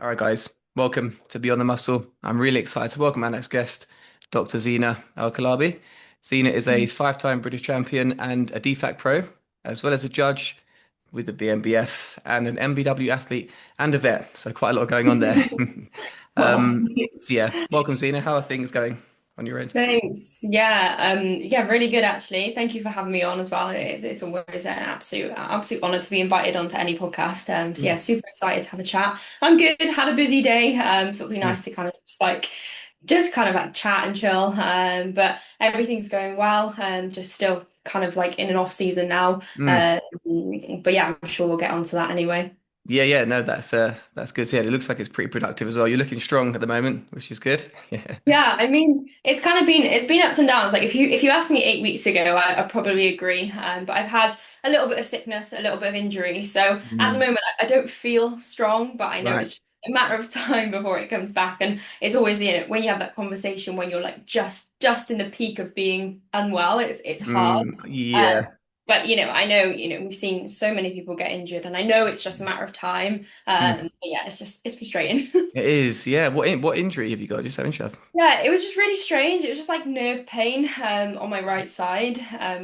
All right, guys, welcome to Beyond the Muscle. I'm really excited to welcome our next guest, Dr. Zena Al Kelaby. Zena is a five-time British champion and a DFAC pro, as well as a judge with the BNBF and an MBW athlete and a vet. So quite a lot going on there. Oh, So thanks. yeah, welcome, Zena. How are things going on your end? Thanks. Yeah, really good actually. Thank you for having me on as well. It's always an absolute honor to be invited onto any podcast. So yeah, Mm, super excited to have a chat. I'm good. Had a busy day. So it'll be mm, nice to kind of just kind of like chat and chill. But everything's going well. Just still kind of like in an off season now. mm. But yeah, I'm sure we'll get onto that anyway. Yeah, yeah, no, that's good to hear. It looks like it's pretty productive as well. You're looking strong at the moment, which is good. Yeah. Yeah, I mean, it's been ups and downs. Like if you asked me 8 weeks ago, I probably agree. But I've had a little bit of sickness, a little bit of injury. So at the Mm, moment, I don't feel strong, but I know right. it's just a matter of time before it comes back. And it's always, when you have that conversation when you're like just in the peak of being unwell, it's hard. Um, Yeah. but I know, we've seen so many people get injured, and I know it's just a matter of time. Mm. But yeah, it's frustrating. It is, yeah. What injury have you got? Just out of interest. Yeah, it was just really strange. It was just like nerve pain on my right side,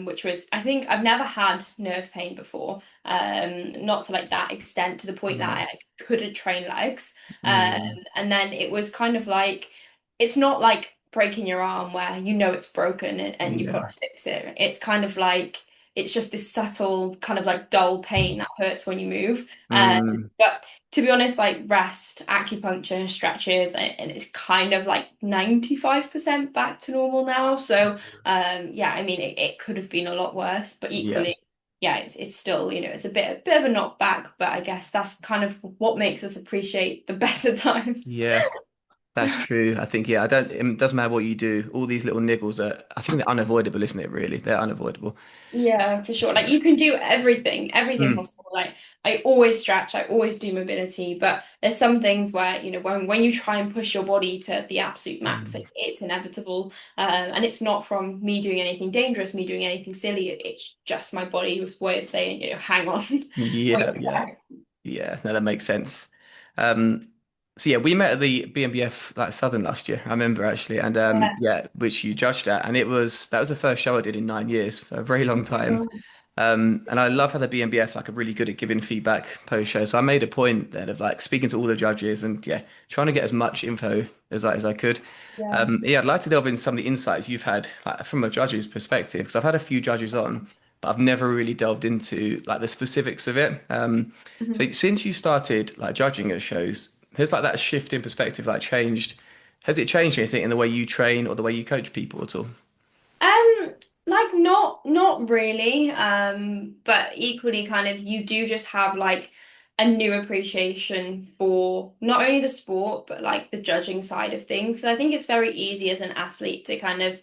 which was, I think I've never had nerve pain before, not to like that extent to the point that I Mm, like, couldn't train legs. Um, mm, and then it was kind of like, it's not like breaking your arm where you know it's broken and you've got yeah. to fix it. It's kind of like, it's just this subtle kind of like dull pain that hurts when you move. Mm, But to be honest, like rest, acupuncture, stretches, and it's kind of like 95% back to normal now. So, yeah, I mean, it could have been a lot worse, but yeah. equally, yeah, it's still, it's a bit of a knockback, but I guess that's kind of what makes us appreciate the better times. Yeah. That's true. I think, yeah, I don't, it doesn't matter what you do. All these little niggles are, I think they're unavoidable, isn't it, really? They're unavoidable. Yeah, for sure. So, Like you can do everything mm, possible. Like I always stretch, I always do mobility, but there's some things where, when you try and push your body to the absolute max, mm, it's inevitable. And it's not from me doing anything dangerous, me doing anything silly. It's just my body with way of saying, hang on, wait yeah, a yeah, sec. yeah. No, that makes sense. Um, so yeah, we met at the BNBF like Southern last year. I remember actually, and Yeah. yeah, which you judged at, and that was the first show I did in 9 years, for a very long time. And I love how the BNBF like are really good at giving feedback post show. So I made a point then of like speaking to all the judges and yeah, trying to get as much info as I could. Yeah. Yeah, I'd like to delve into some of the insights you've had like, from a judge's perspective because I've had a few judges on, but I've never really delved into like the specifics of it. So Mhm. since you started like judging at shows, has like that shift in perspective like changed? Has it changed anything in the way you train or the way you coach people at all? Um, like not really. But equally kind of you do just have like a new appreciation for not only the sport, but like the judging side of things. So I think it's very easy as an athlete to kind of,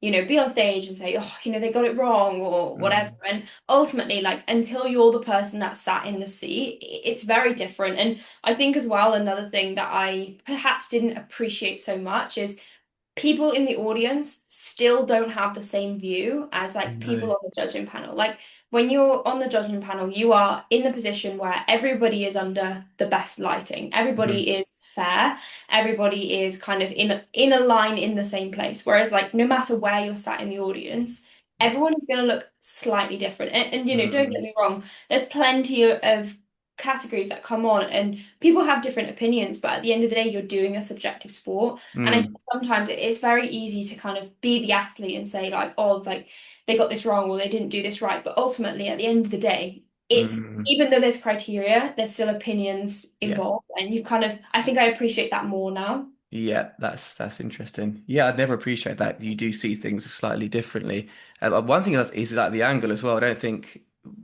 be on stage and say, oh, they got it wrong or whatever. Mm, And ultimately, like until you're the person that sat in the seat, it's very different. And I think as well, another thing that I perhaps didn't appreciate so much is people in the audience still don't have the same view as like people no. on the judging panel. Like when you're on the judging panel, you are in the position where everybody is under the best lighting. Mm, Everybody is fair. Everybody is kind of in a line in the same place. Whereas like no matter where you're sat in the audience, everyone is going to look slightly different. And don't get mm, me wrong, there's plenty of categories that come on and people have different opinions, but at the end of the day, you're doing a subjective sport. And I think mm, sometimes it is very easy to kind of be the athlete and say, like, oh, like they got this wrong or they didn't do this right. But ultimately, at the end of the day, it's mm. even though there's criteria, there's still opinions Yeah. involved. And you kind of, I think I appreciate that more now. Yeah, that's interesting. Yeah, I'd never appreciate that. You do see things slightly differently. One thing is that the angle as well. I don't think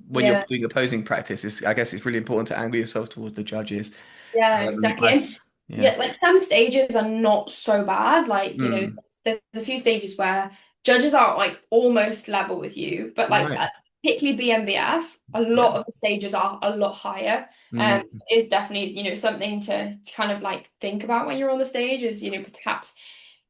when you're Yeah, doing opposing practice, I guess it's really important to angle yourself towards the judges. yeah, exactly. I And yeah. yeah, like some stages are not so bad. Like, Mm, there's a few stages where judges are like almost level with you, but like right. particularly BNBF, a Yeah. lot of the stages are a lot higher. Mm, So it's definitely, something to kind of like think about when you're on the stage is, perhaps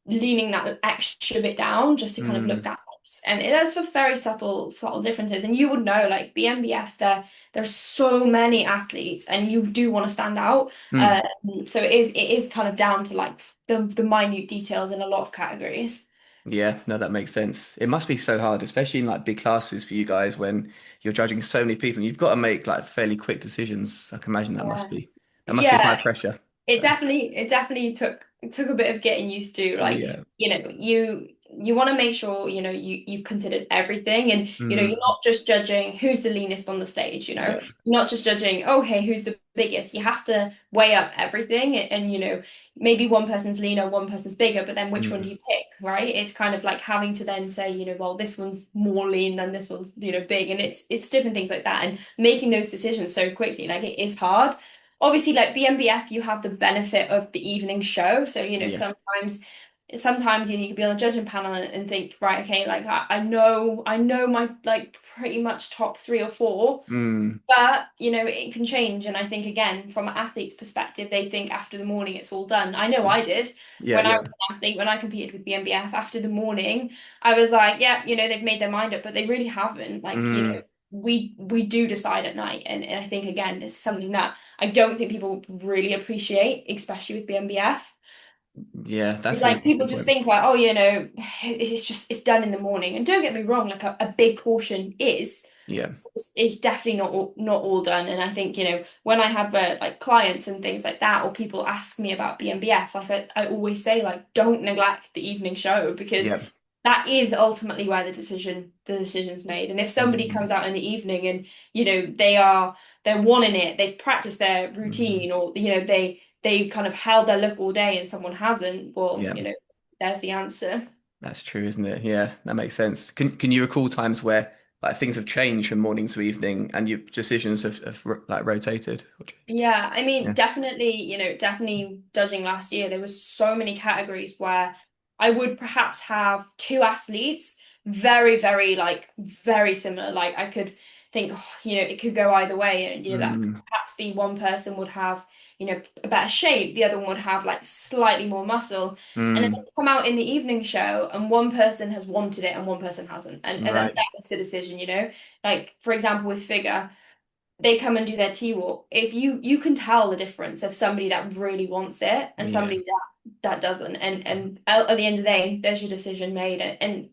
leaning that extra bit down just to kind of look mm. that And that's for very subtle differences. And you would know, like BNBF, there's so many athletes, and you do want to stand out. Mm. So it is kind of down to like the minute details in a lot of categories. Yeah, no, that makes sense. It must be so hard, especially in like big classes for you guys when you're judging so many people and you've got to make like fairly quick decisions. I can imagine Yeah. that must be high Yeah, pressure. it definitely took a bit of getting used to. Like, Yeah. you want to make sure, you've considered everything, and you're Mm. not just judging who's the leanest on the stage, Yeah. you're not just judging, okay, who's the biggest. You have to weigh up everything, and maybe one person's leaner, one person's bigger, but then which one do Mm. you pick, right? It's kind of like having to then say, well, this one's more lean than this one's, big, and it's different things like that, and making those decisions so quickly, like it is hard. Obviously, like BNBF, you have the benefit of the evening show. So, Yeah. sometimes you could be on a judging panel and think, right, okay, like I know my like pretty much top three or four, Mm. but it can change. And I think again, from an athlete's perspective, they think after the morning it's all done. I know I did Yeah, when I yeah. was an athlete, when I competed with BNBF after the morning, I was like, yeah, they've made their mind up, but they really haven't. Like, Mm. we do decide at night. And I think again, it's something that I don't think people really appreciate, especially with BNBF. Yeah, It's that's an like people interesting just point. think like, oh, it's done in the morning. And don't get me wrong, like a big portion Yeah. is definitely not all done. And I think, when I have like clients and things like that, or people ask me about BNBF, like I always say, like, don't neglect the evening show, because Yeah. that is ultimately where the decision's made. And if somebody comes Mm. out in the evening and, they're wanting it, they've practiced their Mm. routine, or, they kind of held their look all day and someone hasn't, well, Yeah. there's the answer. That's true, isn't it? Yeah, that makes sense. Can you recall times where like things have changed from morning to evening and your decisions have like rotated or changed? Yeah, I mean, Yeah. definitely judging last year, there was so many categories where I would perhaps have two athletes very, very, like, very similar. Like, I could think, oh, it could go either way. And, that could Mm. perhaps be one person would have, a better shape, the other one would have like slightly more muscle. And then Mm. they come out in the evening show and one person has wanted it and one person hasn't. And then Right. that's the decision. Like, for example, with figure, they come and do their T-walk. If you can tell the difference of somebody that really wants it and Yeah. somebody that doesn't. And at the end of the day, there's your decision made. And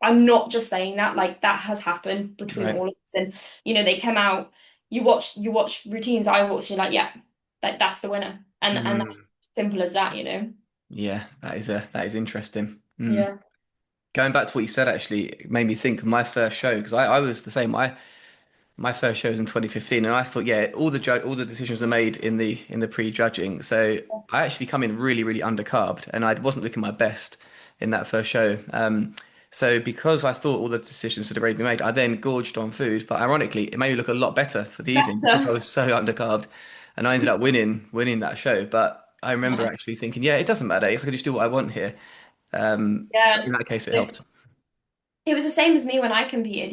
I'm not just saying that, like that has happened between Right. all of us. And they come out, you watch routines, I watch, you're like, yeah, that's the winner. And that's Mm. simple as that. Yeah, that is interesting. Mm. Yeah. Going back to what you said, actually, it made me think of my first show because I was the same. My first show was in 2015, and I thought, yeah, all the decisions are made in the pre-judging. So I actually come in really, really undercarbed, and I wasn't looking my best in that first show. So because I thought all the decisions had already been made, I then gorged on food. But ironically, it made me look a lot better for the evening because I Better. was so undercarbed, and I ended up winning that show. But I remember Nice. actually thinking, yeah, it doesn't matter. I can just do what I want here. But Yeah. in that case, it helped. It was the same as me when I competed,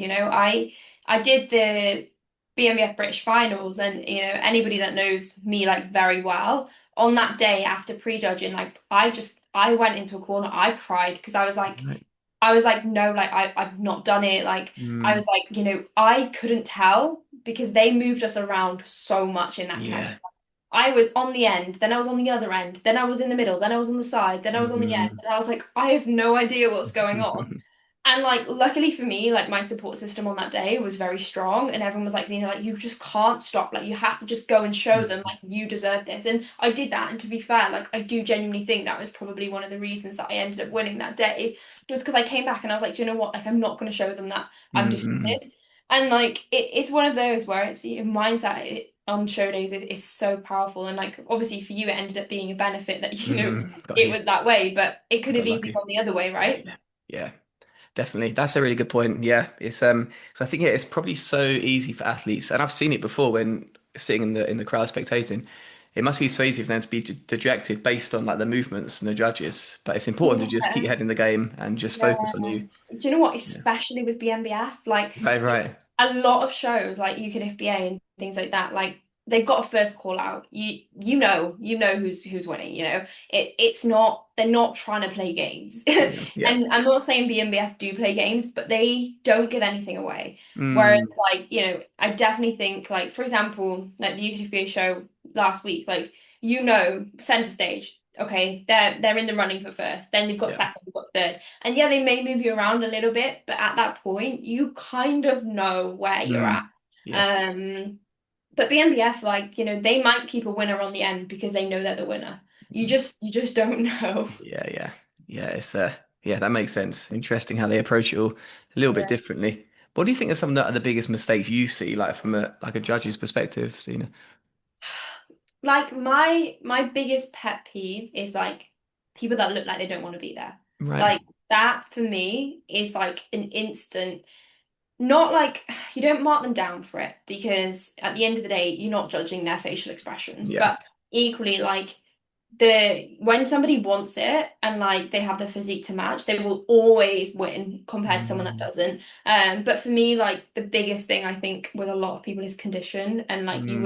I did the BNBF British finals, and anybody that knows me like very well, on that day after prejudging, like I went into a corner, I cried because Right. I was like, no, like I've not done it. Like I Mm, was like, I couldn't tell because they moved us around so much in that camp. yeah. I was on the end, then I was on the other end, then I was in the middle, then I was on the side, then I was on the end, Mm. and I was like, I have no idea what's going on. And like, luckily for me, like my support system on that day was very strong, and everyone was like, Zena, like you just can't stop. Like you have to just go and show them like you deserve this. And I did that. And to be fair, like I do genuinely think that was probably one of the reasons that I ended up winning that day. It was because I came back and I was like, do you know what? Like I'm not going to show them that I'm Mm. defeated. And like it's one of those where it's mindset on show days is so powerful. And like obviously for you, it ended up being a benefit that Got it you. was that way, but it could I have got easily lucky. gone the other way, right? Yeah. Yeah. Definitely. That's a really good point. Yeah. So I think yeah, it's probably so easy for athletes, and I've seen it before when sitting in the crowd spectating. It must be so easy for them to be dejected based on like the movements and the judges. But it's important to just keep Yeah. your head in the game and just Yeah. focus on you. Do you know what? Yeah. Especially with BNBF, like Right, right. a lot of shows, like UK FBA and things like that, like they've got a first call out. You know who's winning, it's not, they're not trying to play games. Yeah, yeah. And I'm not saying BNBF do play games, but they don't give anything away. Whereas Mm, like, I definitely think like, for example, like the UKPA show last week, like, center stage. Okay, they're in the running for first. Then you've got yeah. second, you've got third. And yeah, they may move you around a little bit, but at that point, you kind of know where you're at. Mm, yeah. Um, but BNBF, like, they might keep a winner on the end because they know they're the winner. You just don't know. Yeah, yeah. Yeah, it's yeah, that makes sense. Interesting how they approach it all a little bit Yeah. differently. What do you think are some of the biggest mistakes you see, like from a judge's perspective, Sina? Like my biggest pet peeve is like people that look like they don't want to be there. Right. Like that for me is like an instant, not like you don't mark them down for it because at the end of the day, you're not judging their facial expressions, Yeah. but equally like the when somebody wants it and like they have the physique to match, they will always win compared to someone that Mm, doesn't. But for me, like the biggest thing I think with a lot of people is condition, and like mm, you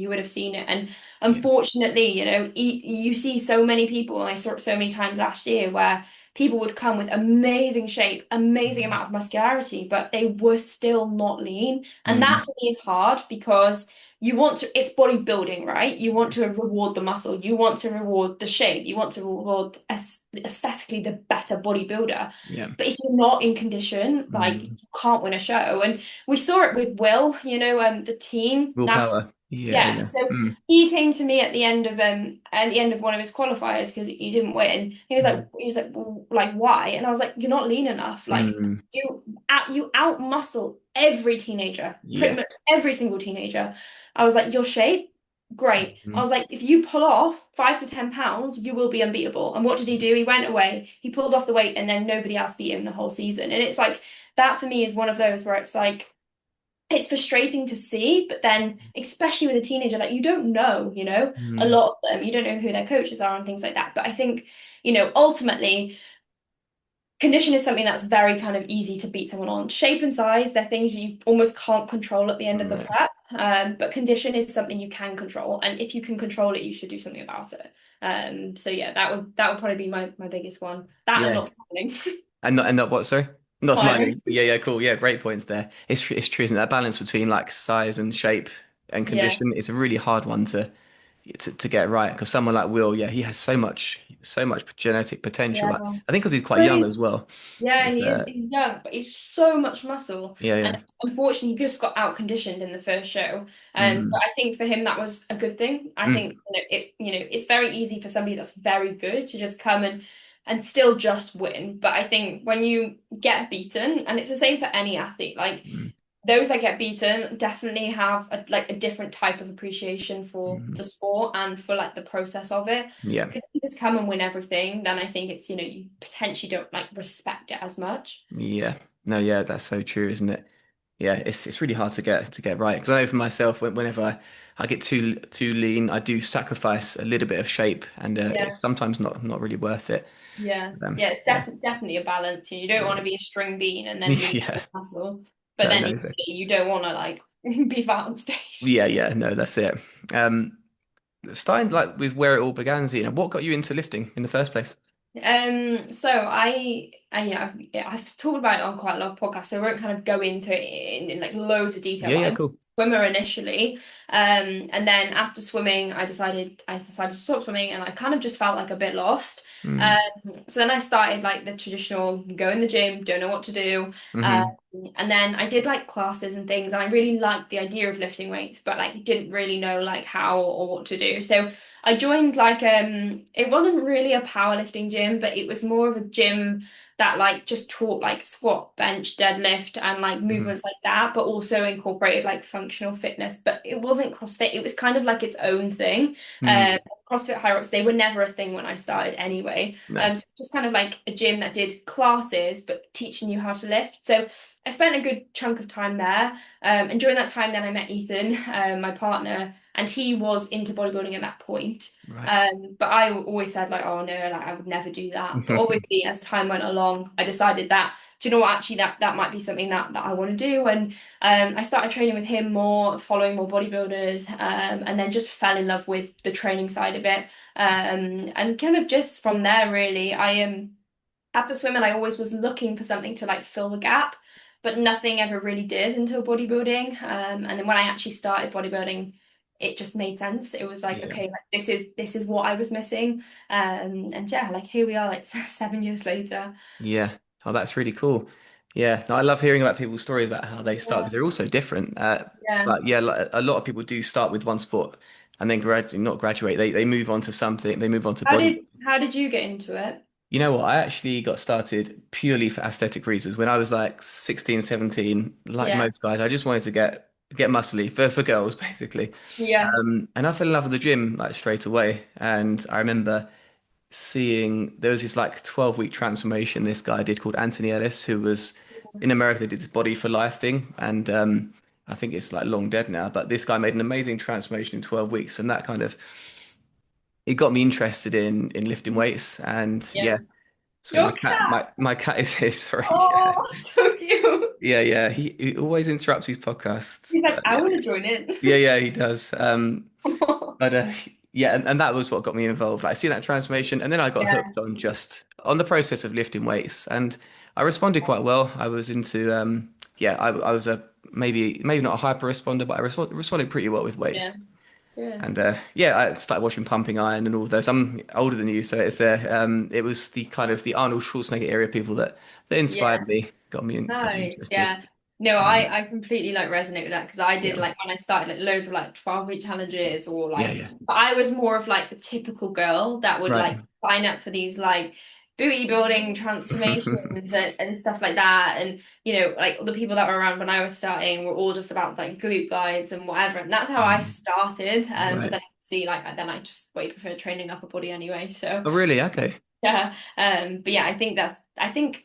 would have seen it. And yeah. unfortunately, you see so many people, and I saw it so many times last year where people would come with amazing shape, amazing Mm, amount of muscularity, but they were still not lean. And that mm, for me is hard because it's bodybuilding, right? You want to reward the muscle, you want to reward the shape, you want to reward aesthetically the better bodybuilder. yeah. But if you're not in condition, like you Mm. can't win a show. And we saw it with Will, the team last, Willpower. Yeah, yeah. yeah. So Mm, he came to me at the end of one of his qualifiers because he didn't win. mm, He was like why? And I was like, you're not lean enough. Like mm, you out muscle every teenager, pretty yeah. much every single teenager. I was like, your shape, great. I Mm, was like, if you pull off 5 to 10 pounds, you will be unbeatable. And what did he do? He went away, he pulled off the weight, and then nobody else beat him the whole season. And it's like that for me is one of those where it's like it's frustrating to see, but then especially with a teenager that you don't know, a mm, lot of them, you don't know who their coaches are and things like that. But I think, ultimately condition is something that's very kind of easy to beat someone on. Shape and size, they're things you almost can't control at the end of the no. prep. But condition is something you can control. And if you can control it, you should do something about it. So yeah, that would probably be my biggest one. That and Yeah. not smiling. And not what, sorry? Not Smiling. smiling. Yeah, yeah, cool. Yeah, great points there. It's true, isn't it? That balance between like size and shape and Yeah. condition is a really hard one to get right because someone like Will, yeah, he has so much genetic potential. Yeah. Like, I think because he's quite young Crazy. as well. Yeah, It's, he is. He's young, but he's so much muscle. yeah, And yeah. unfortunately, he just got out conditioned in the first show. But Mm, I think for him that was a good thing. I mm, think it's very easy for somebody that's very good to just come and still just win. But I think when you get beaten, and it's the same for any athlete, like mm, those that get beaten definitely have a different type of appreciation for mm. the sport and for like the process of it. Yeah, Because if you just come and win everything, then I think it's, you potentially don't like respect it as much. yeah. No, yeah, that's so true, isn't it? Yeah, it's really hard to get right because I know for myself whenever I get too lean, I do sacrifice a little bit of shape, and Yeah, it's sometimes not really worth it. yeah, yeah. It's Yeah, definitely a balance. You don't want yeah, to be a string bean and then lose yeah. the muscle, but No, then no, equally, you don't want to like be fat on stage. yeah, yeah. No, that's it. Um, Starting like with where it all began, Zena, what got you into lifting in the first place? So I've talked about it on quite a lot of podcasts, so I won't kind of go into it in like loads of detail, Yeah, but I yeah, was cool. a swimmer initially. And then after swimming, I decided to stop swimming and I kind of just felt like a bit lost. Mm, So then I started like the traditional go in the gym, don't know what to do. Um, hmm and then I did like classes and things, and I really liked the idea of lifting weights, but like didn't really know like how or what to do. So I joined like it wasn't really a powerlifting gym, but it was more of a gym that like just taught like squat, bench, deadlift and like hmm movements like that, but also incorporated like functional fitness. But it wasn't CrossFit, it was kind of like its own thing. Um mm, CrossFit High Rocks, they were never a thing when I started anyway. no. So just kind of like a gym that did classes but teaching you how to lift. So I spent a good chunk of time there. And during that time then I met Ethan, my partner, and he was into bodybuilding at that point. Right. But I always said like, oh no, like I would never do that. But obviously, as time went along, I decided that, do you know what, actually that might be something that I want to do. And I started training with him more, following more bodybuilders, and then just fell in love with the training side of it. And kind of just from there, really, I am after swimming, I always was looking for something to like fill the gap, but nothing ever really did until bodybuilding. And then when I actually started bodybuilding, it just made sense. It was like, Yeah. okay, like this is what I was missing. And yeah, like here we are, like 7 years later. Yeah. Oh, that's really cool. Yeah. No, I love hearing about people's stories about how they start Yeah, because they're all so different. yeah. But yeah, a lot of people do start with one sport and then not graduate. They move on to something. They move on to How body. did how did you get into it? You know what? I actually got started purely for aesthetic reasons. When I was like 16, 17, like Yeah, most guys, I just wanted to get muscly for girls, basically. yeah. And I fell in love with the gym like straight away. And I remember seeing there was this like 12-week transformation this guy did called Anthony Ellis, who was in America, they did this body for life thing. And I think it's like long dead now, but this guy made an amazing transformation in 12 weeks. And that kind of it got me interested in lifting weights. And Yeah. yeah, sorry, Your cat. my cat is here. Sorry. Yeah, Oh, so cute. yeah. He always interrupts his podcasts. He's like, But I yeah, want to join in. yeah, he does. But yeah, and that was what got me involved. Like, I seen that transformation, and then I got Yeah. hooked on the process of lifting weights, and I responded quite well. I was into yeah, I was a maybe not a hyper responder, but I responded pretty well with weights. Yeah. Yeah. And yeah, I started watching Pumping Iron and all those. I'm older than you, so it was the kind of the Arnold Schwarzenegger area people that Yeah. inspired me, got me Nice. interested. Yeah. No, Um, I completely like resonate with that because I did yeah, like when I started like loads of like 12-week challenges or like yeah, but I was more of like the typical girl that would right. like sign up for these like booty building transformations and stuff like that. And you know, like the people that were around when I was starting were all just about like glute guides and whatever. And that's how I Mm, started. But right. then see like then I just way prefer training upper body anyway. So Oh, really? Okay. yeah. But yeah, I think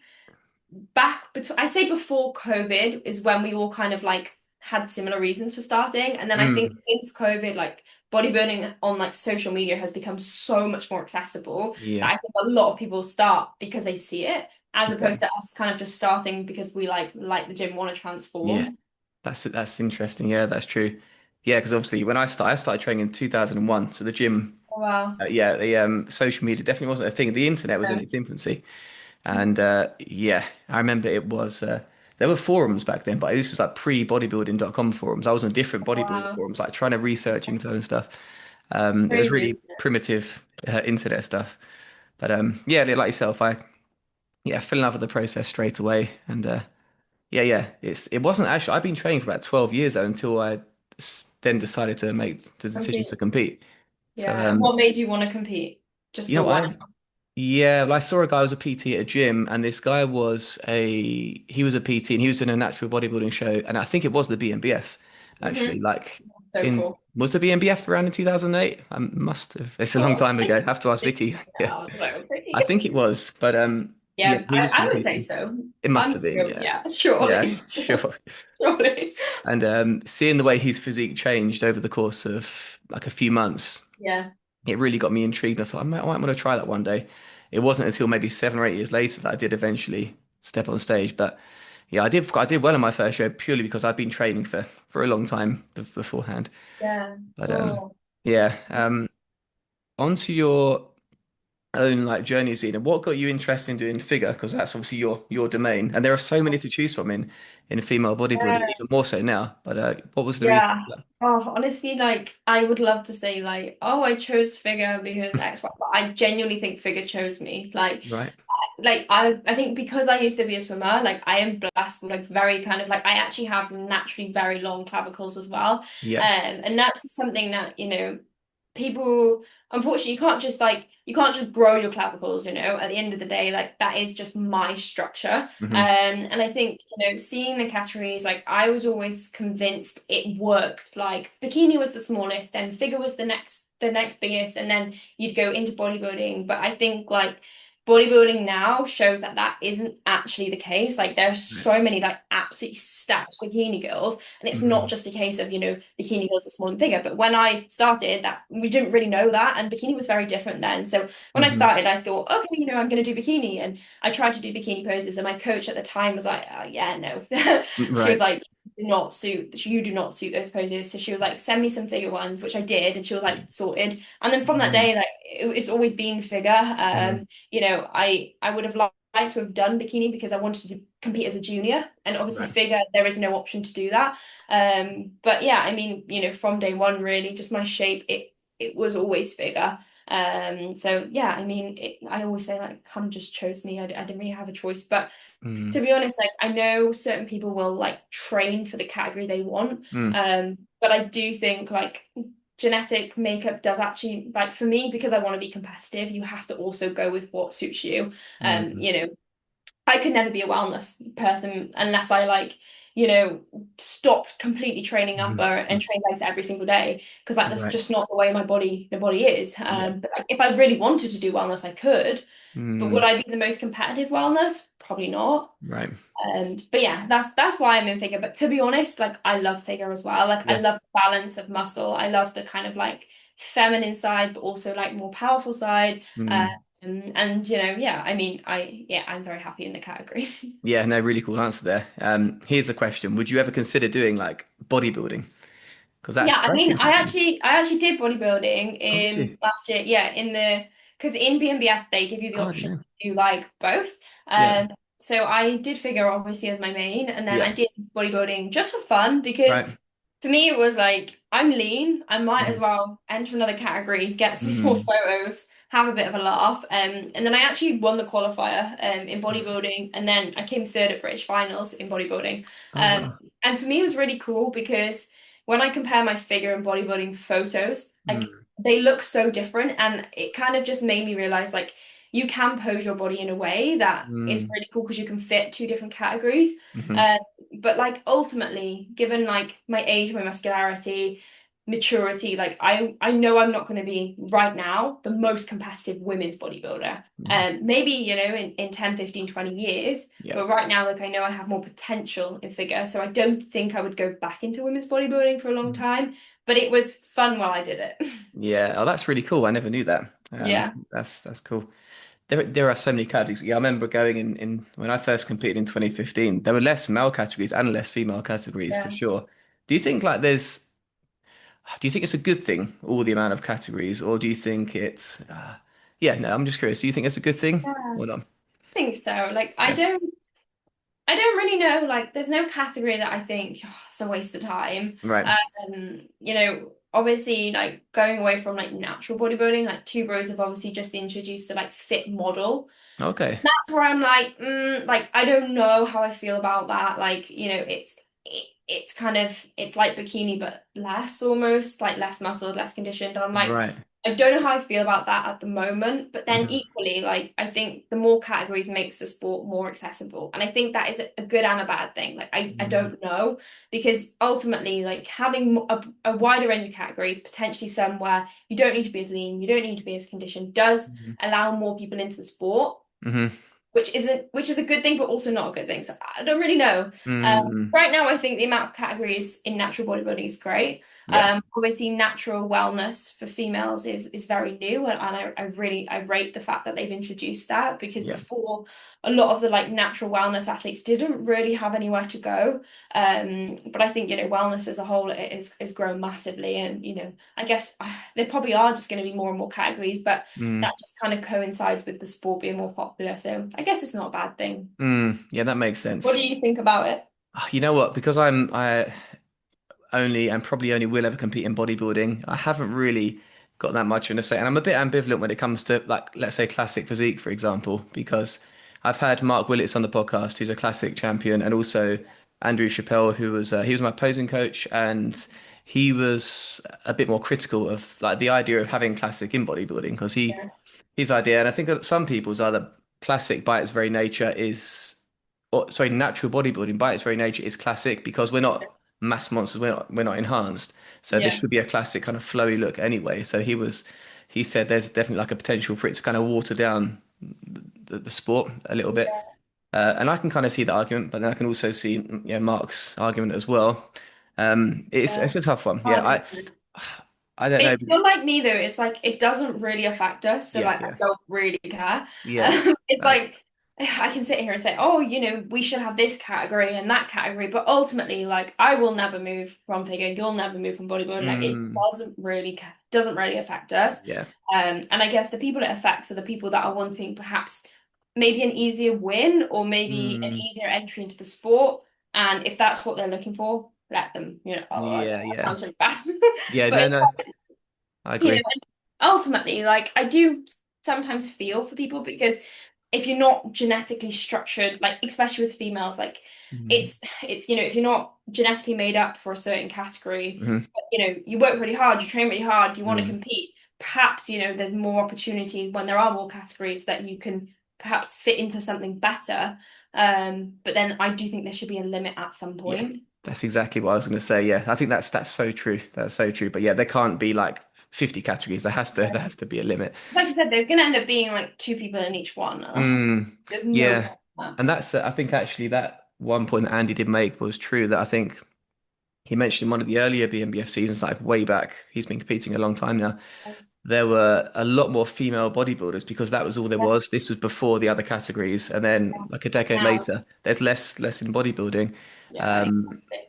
back between I'd say before COVID is when we all kind of like had similar reasons for starting. And then I think Mm, since COVID, like bodybuilding on like social media has become so much more accessible that yeah. I think a lot of people start because they see it, as Okay. opposed to us kind of just starting because we like the gym, want to Yeah. transform. That's interesting. Yeah, that's true. Yeah, because obviously when I started training in 2001, so the gym, Oh, wow. yeah, the social media definitely wasn't a thing. The internet was in Yeah. its infancy. And yeah, I remember it was there were forums back then, but this was like pre-bodybuilding.com forums. I was on different bodybuilding Wow. forums, like trying to research info and stuff. It was Crazy. really primitive internet stuff. But yeah, like yourself, I yeah fell in love with the process straight away. And yeah, it wasn't actually. I've been training for about 12 years though until I then decided to make the decision Compete. to compete. So Yeah. What made you want to compete? Just you the know, one. yeah, well, I saw a guy who was a PT at a gym, and this guy he was a PT, and he was doing a natural bodybuilding show, and I think it was the BNBF, actually. Hmm. Like So in cool. was the BNBF around in 2008? I must have. It's a long Oh, time ago. Have to ask Vicky. Yeah, yeah, I was like, okay. I think it was, but yeah, Yeah, he was I would say competing. so. It must I'm have been, sure, yeah, yeah, yeah, surely. sure. Surely. And seeing the way his physique changed over the course of like a few months, Yeah. it really got me intrigued. I thought I might want to try that one day. It wasn't until maybe 7 or 8 years later that I did eventually step on stage. But yeah, I did well in my first show purely because I'd been training for a long time beforehand. Yeah. But Cool. yeah, onto your own like journey, Zena. What got you interested in doing figure? Because that's obviously your domain, and there are so many to choose from in female bodybuilding, Yeah. even more so now. But what was the reason Yeah. for that? Oh, honestly, like I would love to say like, oh, I chose figure because X, Y, but I genuinely think figure chose me. Right? Like I think because I used to be a swimmer, like I am blessed with like very kind of like I actually have naturally very long clavicles as well. Yeah. And that's something that, you know, people unfortunately you can't just grow your clavicles, you know, at the end of the day, like that is just my structure. Hmm. And I think, you know, seeing the categories, like I was always convinced it worked. Like bikini was the smallest, then figure was the next biggest, and then you'd go into bodybuilding. But I think like bodybuilding now shows that that isn't actually the case. Like there's Right. so many like absolutely stacked bikini girls, and it's not Mm-hmm. just a case of, bikini girls are small and bigger. But when I started, that we didn't really know that, and bikini was very different then. So when I Mm-hmm. started, I thought, okay, I'm going to do bikini, and I tried to do bikini poses, and my coach at the time was like, yeah, no. She was Right. like, you do not suit those poses. So she was like, send me some figure ones, which I did, and she was like, sorted. And then from that Mm-hmm. day, like it's always been figure. I would have liked to have done bikini because I wanted to compete as a junior, and obviously Right. figure there is no option to do that. But yeah, I mean, from day one, really, just my shape, it was always figure. So yeah, I mean, I always say like, kind of just chose me. I didn't really have a choice, but Mm-hmm. to be honest, like I know certain people will like train for the category they want. Mm-hmm. But I do think like genetic makeup does actually like for me because I want to be competitive, you have to also go with what suits you. Um, Mm-hmm. you know, I could never be a wellness person unless I like, stopped completely training upper and train legs every single day because like that's Right. just not the way my body is. Yeah. But like, if I really wanted to do wellness, I could. But would Mm. I be the most competitive wellness? Probably not. Right. But yeah, that's why I'm in figure. But to be honest, like I love figure as well. Like I Yeah. love the balance of muscle. I love the kind of like feminine side, but also like more powerful side. Mm. And yeah, I mean, I'm very happy in the category. Yeah, no, really cool answer there. Here's a question. Would you ever consider doing like bodybuilding? Because Yeah, that's I that's mean, I interesting. actually, I actually did bodybuilding Oh, did in you? last year. Yeah, because in BNBF they give you the Oh, I didn't option know. to do like both. Yeah. So I did figure obviously as my main, and then I Yeah. did bodybuilding just for fun because Right. for me it was like I'm lean, I might as Mm-hmm. well enter another category, get some more Mm-hmm. photos, have a bit of a laugh. And then I actually won the qualifier in bodybuilding, and then I came third at British finals in bodybuilding. Oh, Um, wow. and for me it was really cool because when I compare my figure and bodybuilding photos, like Mm. they look so different, and it kind of just made me realize like you can pose your body in a way that is Mm. really cool because you can fit two different categories. Mm-hmm. Uh, but like ultimately, given like my age, my muscularity, maturity, like I know I'm not going to be right now the most competitive women's bodybuilder. Mm-hmm. Maybe, in 10, 15, 20 years. Yeah. But right now, like I know I have more potential in figure, so I don't think I would go back into women's bodybuilding for a long Mhm. time. But it was fun while I did it. Yeah. Oh, that's really cool. I never knew that. Yeah. That's cool. There are so many categories. Yeah, I remember going in when I first competed in 2015, there were less male categories and less female categories for Yeah. sure. Do you think like do you think it's a good thing, all the amount of categories, or do you think it's yeah, no, I'm just curious. Do you think it's a good thing Yeah. or not? I think so. Like Yeah. I don't really know. Like, there's no category that I think it's a waste of time. Right. Obviously, like going away from like natural bodybuilding, like Two Bros have obviously just introduced the like fit model. Okay. That's where I'm like, like I don't know how I feel about that. Like, it's kind of it's like bikini but less almost, like less muscle, less conditioned. And I'm like, Right. I don't know how I feel about that at the moment. But then Mhm. equally, like I think the more categories makes the sport more accessible. And I think that is a good and a bad thing. Like I Mhm. don't know because ultimately, like having a wider range of categories, potentially somewhere you don't need to be as lean, you don't need to be as conditioned, does Mhm. allow more people into the sport, Mhm. which is a good thing, but also not a good thing. So I don't really know. Mhm. Right now, I think the amount of categories in natural bodybuilding is great. Yeah. Obviously, natural wellness for females is very new, and I rate the fact that they've introduced that because Yeah. before a lot of the like natural wellness athletes didn't really have anywhere to go. But I think wellness as a whole is grown massively, and I guess there probably are just going to be more and more categories, but that Mm. just kind of coincides with the sport being more popular. So I guess it's not a bad thing. Mm. Yeah, that makes What do sense. you think about it? You know what? Because I only and probably only will ever compete in bodybuilding. I haven't really got that much in a say, and I'm a bit ambivalent when it comes to like let's say classic physique, for example, because I've had Mark Willits on the podcast, who's a classic champion, and also Andrew Chappelle, who was he was my posing coach, and he was a bit more critical of like the idea of having classic in bodybuilding because Yeah, his idea, and I think that some people's are that classic by its very nature is, or sorry, natural bodybuilding by its very nature is classic because we're not mass monsters, we're not enhanced. So this yeah, should be a classic kind of flowy look anyway. He said there's definitely like a potential for it to kind of water down the sport a little bit. Yeah. And I can kind of see the argument, but then I can also see, Mark's argument as well. It's Yeah. a tough one. Yeah, Hard, isn't it? I don't know. It, you're like me though, it's like it doesn't really affect us, so Yeah, like I yeah, don't really care. yeah. It's Uh, like I can sit here and say, oh, we should have this category and that category, but ultimately, like I will never move from figure, you'll never move from bodybuilding. Like it mm, doesn't really affect us. yeah, And I guess the people it affects are the people that are wanting perhaps maybe an easier win or maybe an mm, easier entry into the sport. And if that's what they're looking for, let them, oh, yeah, that yeah, sounds really bad. yeah. But No, no, I you know, agree. and ultimately, like I do sometimes feel for people because if you're not genetically structured, like especially with females, like Mm, it's if you're not genetically made up for a certain category, mhm, but, you work really hard, you train really hard, you want to mm. compete, perhaps, there's more opportunities when there are more categories that you can perhaps fit into something better. But then I do think there should be a limit at some Yeah, point. that's exactly what I was going to say. Yeah, I think that's so true. That's so true. But yeah, there can't be like 50 categories. There has to be a limit. Like I said, there's going to end up being like two people in each one. Mm, There's no yeah, point in that. and that's I think actually that one point that Andy did make was true. That I think he mentioned in one of the earlier BNBF seasons, like way back. He's been competing a long time now. There were a lot more female bodybuilders because that was all there Yeah, was. This was before the other categories, and then like a decade now, later, there's less in bodybuilding. yeah, Um, exactly.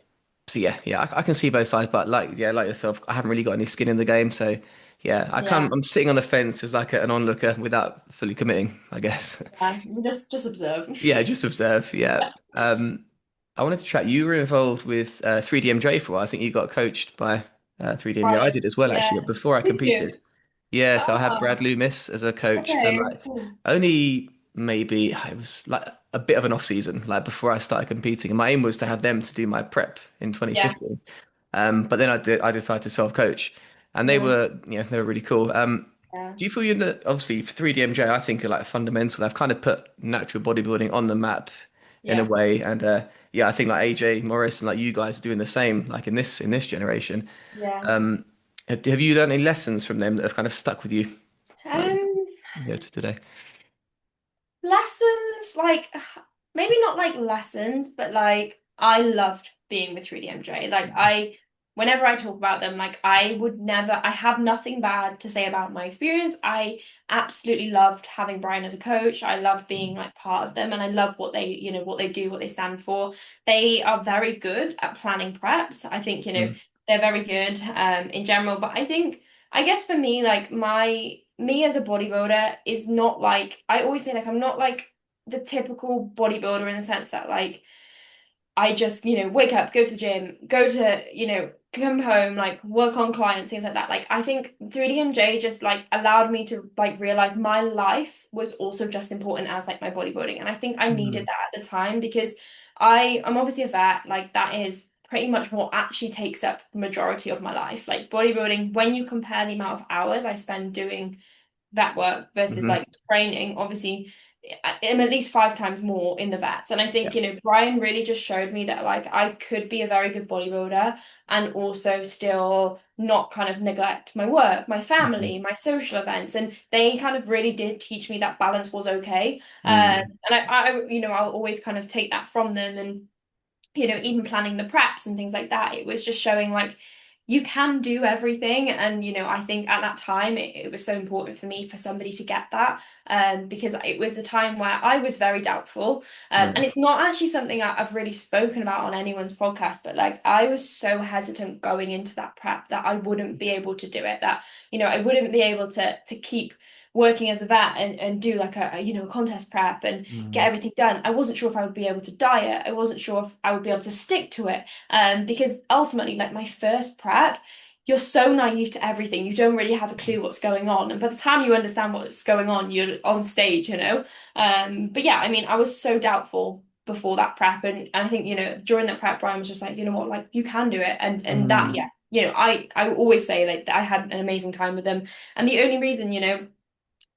so yeah, I can see both sides, but like yourself, I haven't really got any skin in the game. So yeah, Yeah, I'm sitting on the fence as like an onlooker without fully committing, I guess. yeah. Just observe. Yeah, just observe. Yeah. Yeah, I wanted to chat. You were involved with 3DMJ for a while. I think you got coached by 3DMJ. I Brian. did as well, Yeah. actually, before I Did you? competed. Yeah, so I had Brad Oh, Loomis as a coach for okay. like Cool. only maybe it was like a bit of an off season, like before I started competing. And my aim was to have them to do my prep in Yeah, 2015. But then I decided to self-coach, and yeah, they were really cool. yeah, Do you feel obviously for 3DMJ, I think are like fundamental. They've kind of put natural bodybuilding on the map in a yeah. way, and yeah, I think like AJ Morris and like you guys are doing the same, like in this generation. Yeah. Um, have you learned any lessons from them that have kind of stuck with you, like Um, to today? Lessons, like maybe not like lessons, but like I loved being with 3DMJ. Whenever I talk about them, like I have nothing bad to say about my experience. I absolutely loved having Brian as a coach. I loved being like part of them and I love what they do, what they stand for. They are very good at planning preps. I think, Mm, they're very good in general, but I guess for me, like me as a bodybuilder is not like I always say like I'm not like the typical bodybuilder in the sense that like I just, wake up, go to the gym, go to, come home, like work on clients, things like that. Like I think 3DMJ just like allowed me to like realize my life was also just important as like my bodybuilding. And I think I needed mm, that at the time because I'm obviously a vet, like that is pretty much what actually takes up the majority of my life. Like bodybuilding, when you compare the amount of hours I spend doing vet work versus hmm like training, obviously I'm at least 5 times more in the vets. And I Yeah. think, Brian really just showed me that like I could be a very good bodybuilder and also still not kind of neglect my work, my hmm family, my social events. And they kind of really did teach me that balance was okay. mm, And I'll always kind of take that from them and even planning the preps and things like that, it was just showing like you can do everything. And, I think at that time it was so important for me for somebody to get that because it was the time where I was very doubtful. And yeah. it's not actually something I've really spoken about on anyone's podcast, but like I was so hesitant going into that prep that I wouldn't be able to do it, that, I wouldn't be able to keep working as a vet and do like a contest prep and get Mm, everything done. I wasn't sure if I would be able to diet. I wasn't sure if I would be able to stick to it. Because ultimately, like my first prep, you're so naive to everything. You don't really have a clue what's going on. And by the time you understand what's going on, you're on stage. But yeah, I mean, I was so doubtful before that prep. And I think, during that prep, Brian was just like, you know what, like you can do it. And that, mm, yeah, I always say like that I had an amazing time with them. And the only reason,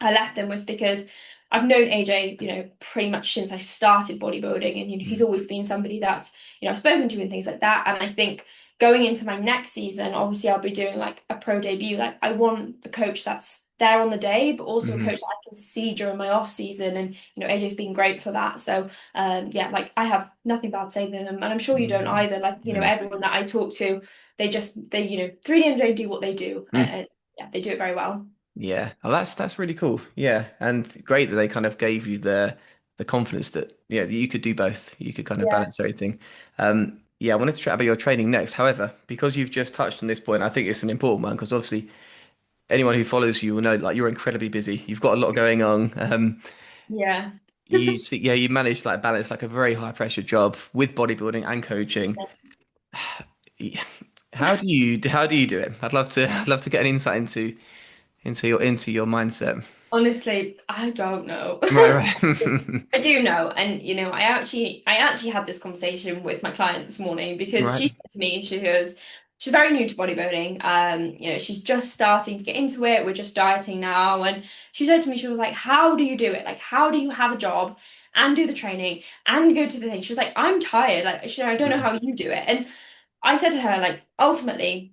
I left them was because I've known AJ, pretty much since I started bodybuilding, and he's mm, always been somebody that I've spoken to and things like that. And I think going into my next season, obviously I'll be doing like a pro debut. Like I want a coach that's there on the day, but also a Hmm. coach that I can see during my off season. And AJ's been great for that. So yeah, like I have nothing bad to say to them, and I'm sure you don't either. Like Yeah. everyone that I talk to, they 3DMJ do what they do, Mm. and yeah, they do it very well. Yeah. Oh, that's really cool. Yeah. And great that they kind of gave you the confidence that that you could do both. You could kind of Yeah, balance everything. Yeah, I wanted to chat about your training next. However, because you've just touched on this point, I think it's an important one because obviously anyone who follows you will know like you're incredibly busy. You've got a lot going on. yeah. You manage to like balance like a very high pressure job with bodybuilding and coaching. Yeah. How do you do it? I'd love to get an insight into your mindset. Honestly, I don't know. Right, right. I do know, and I actually had this conversation with my client this morning because Right. she said to me, she's very new to bodybuilding. She's just starting to get into it. We're just dieting now, and she said to me, she was like, "How do you do it? Like, how do you have a job and do the training and go to the thing?" She was like, "I'm tired. Like, I don't know Mm. how you do it." And I said to her, like, ultimately,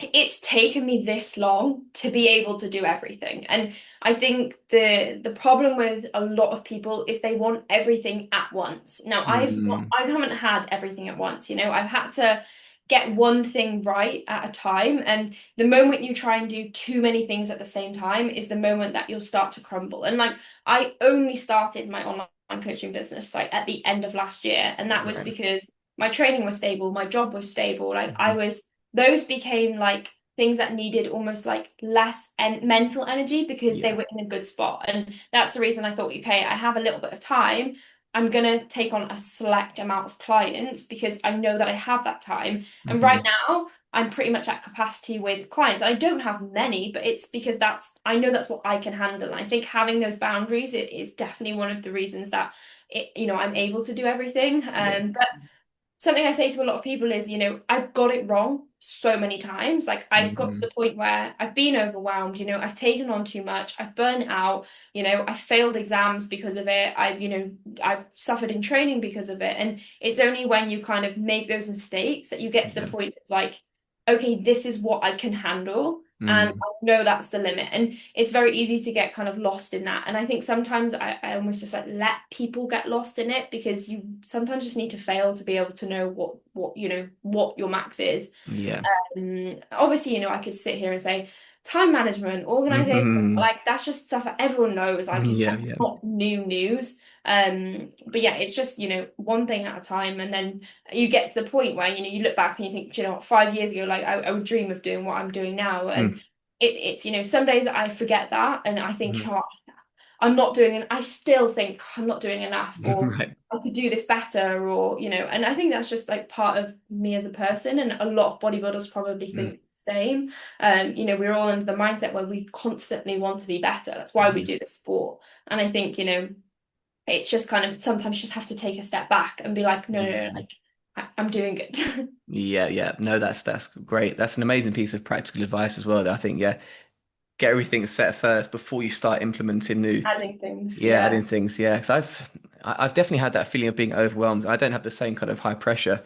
it's taken me this long to be able to do everything. And I think the problem with a lot of people is they want everything at once. Now Mm. I haven't had everything at once, I've had to get one thing right at a time. And the moment you try and do too many things at the same time is the moment that you'll start to crumble. And like I only started my online coaching business like at the end of last year. And that was Right. because my training was stable, my job was stable, like I Mhm. was those became like things that needed almost like less mental energy because they Yeah. were in a good spot. And that's the reason I thought, okay, I have a little bit of time. I'm gonna take on a select amount of clients because I know that I have that time. And right Hmm. now, I'm pretty much at capacity with clients. I don't have many, but it's because I know that's what I can handle. And I think having those boundaries it is definitely one of the reasons that I'm able to do everything. Yeah. But something I say to a lot of people is, I've got it wrong so many times. Like I've got to Hmm. the point where I've been overwhelmed, I've taken on too much, I've burnt out, I've failed exams because of it. I've suffered in training because of it. And it's only when you kind of make those mistakes that you get to the Yeah. point of like, okay, this is what I can handle. And Mm. I know that's the limit. And it's very easy to get kind of lost in that. And I think sometimes I almost just like let people get lost in it because you sometimes just need to fail to be able to know what your max is. Yeah. Obviously, I could sit here and say time management, organization, Hmm. like that's just stuff that everyone knows. Like it's Yeah. that's Yeah. not new news. But yeah, it's just, one thing at a time. And then you get to the point where, you look back and you think, "Do you know what, 5 years ago, like I would dream of doing what I'm doing now." And Mm. it's, some days I forget that and I think, Mhm. I still think I'm not doing enough, or Right. I could do this better, or and I think that's just like part of me as a person, and a lot of bodybuilders probably Mm. think the same. We're all in the mindset where we constantly want to be better. That's why we Yeah. do this sport. And I think, it's just kind of sometimes you just have to take a step back and be like, no, no, no, Mm. like I'm doing good. Yeah. Yeah. No, that's great. That's an amazing piece of practical advice as well. That I think, yeah, get everything set first before you start implementing new. Adding things, Yeah, yeah. adding things. Yeah, because I've definitely had that feeling of being overwhelmed. I don't have the same kind of high pressure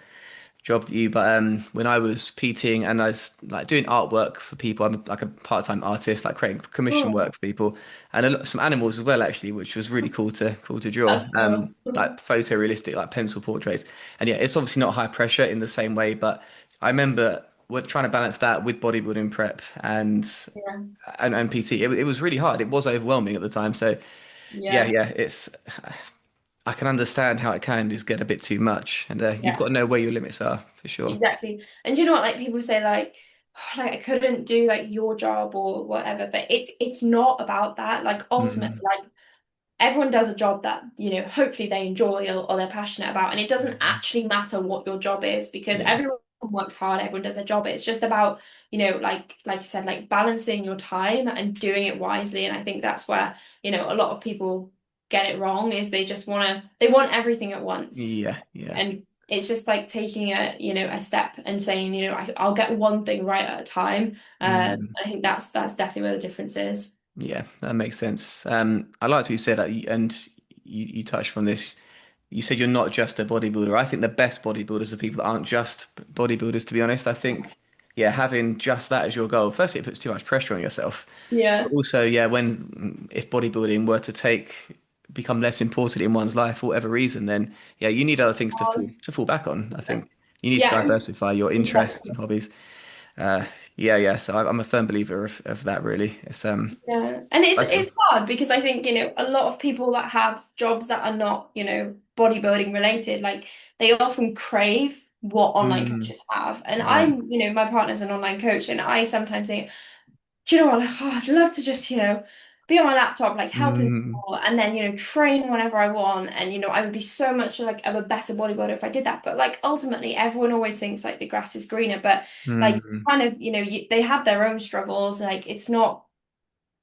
job that you, but when I was PTing and I was like doing artwork for people, I'm like a part-time artist, like creating commission Oh, work for people, and some animals as well, actually, which was really cool to draw. that's cool. Like photorealistic, like pencil portraits. And yeah, it's obviously not high pressure in the same way, but I remember we're trying to balance that with bodybuilding prep Yeah, and PT. It was really hard. It was overwhelming at the time. So yeah, yeah. yeah, it's I can understand how it can just get a bit too much, and you've got Yeah. to know where your limits are for sure. Exactly. And do you know what? Like people say like, "Oh, like I couldn't do like your job or whatever," but it's not about that. Like ultimately, Mm. like everyone does a job that, hopefully they enjoy or they're passionate about. And it doesn't Mhm. actually matter what your job is because Yeah. everyone works hard, everyone does their job. It's just about, like you said, like balancing your time and doing it wisely. And I think that's where, a lot of people get it wrong is they want everything at once. Yeah, yeah. And it's just like taking a step and saying, I'll get one thing right at a time. Mm. I think that's definitely where the difference is. Yeah, that makes sense. I liked what you said, and you touched on this. You said you're not just a bodybuilder. I think the best bodybuilders are people that aren't just bodybuilders, to be honest. I think yeah, having just that as your goal, firstly, it puts too much pressure on yourself. But Yeah. also, yeah, when if bodybuilding were to become less important in one's life for whatever reason, then yeah, you need other things to fall back on. I think you need to Yeah, diversify your interests exactly. and hobbies. Uh, yeah. So I'm a firm believer of that. Really, it's Yeah. And that's it's hard because I think, a lot of people that have jobs that are not, bodybuilding related, like they often crave what online mm, coaches have. And right. my partner's an online coach, and I sometimes think, do you know what? Like, oh, I'd love to just, be on my laptop, like helping Mm, people and then, train whenever I want. And, I would be so much like of a better bodybuilder if I did that. But like ultimately, everyone always thinks like the grass is greener, but like mm, kind of, they have their own struggles. Like it's not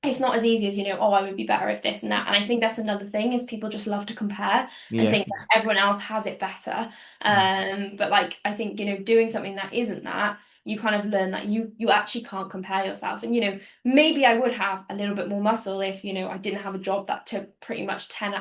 as easy as, oh, I would be better if this and that. And I think that's another thing is people just love to compare and yeah. think that everyone else has it better. But like I think, doing something that isn't that, you kind of learn that you actually can't compare yourself. And maybe I would have a little bit more muscle if, I didn't have a job that took pretty much 10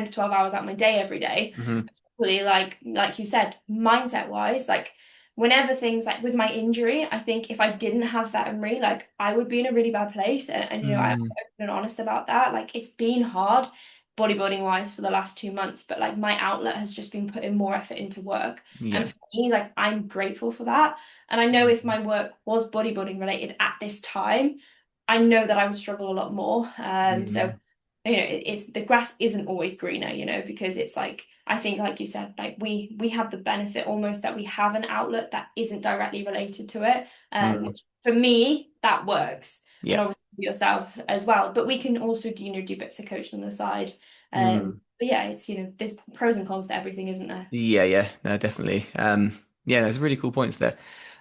to 12 hours out of my day every day. Hmm. Really, like you said, mindset wise, like whenever things like with my injury, I think if I didn't have veterinary, like I would be in a really bad place. And I'm Mm, open and honest about that. Like it's been hard bodybuilding wise for the last 2 months, but like my outlet has just been putting more effort into work. And yeah. for me, like I'm grateful for that. And I know if my work was bodybuilding related at this time, I know that I would struggle a lot more. So Mm, it's the grass isn't always greener, because it's like I think like you said, like we have the benefit almost that we have an outlet that isn't directly related to it, mm, which for me that works, and yeah. obviously for yourself as well. But we can also do do bits of coaching on the side. Mm. But yeah, it's there's pros and cons to everything, isn't there? Yeah, no, definitely. Yeah, there's really cool points there.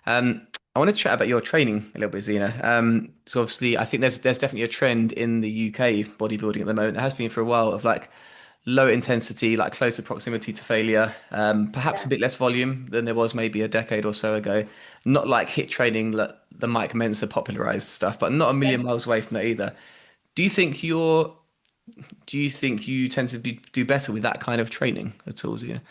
I want to chat about your training a little bit, Zena. So obviously, I think there's definitely a trend in the UK bodybuilding at the moment. It has been for a while of like low intensity, like closer proximity to failure. Perhaps a Yeah. bit less volume than there was maybe a decade or so ago. Not like hit training that the Mike Mensa popularized stuff, but not a million miles away from that either. Do you think you're? Do you think you tend to do better with that kind of training at all, Zena?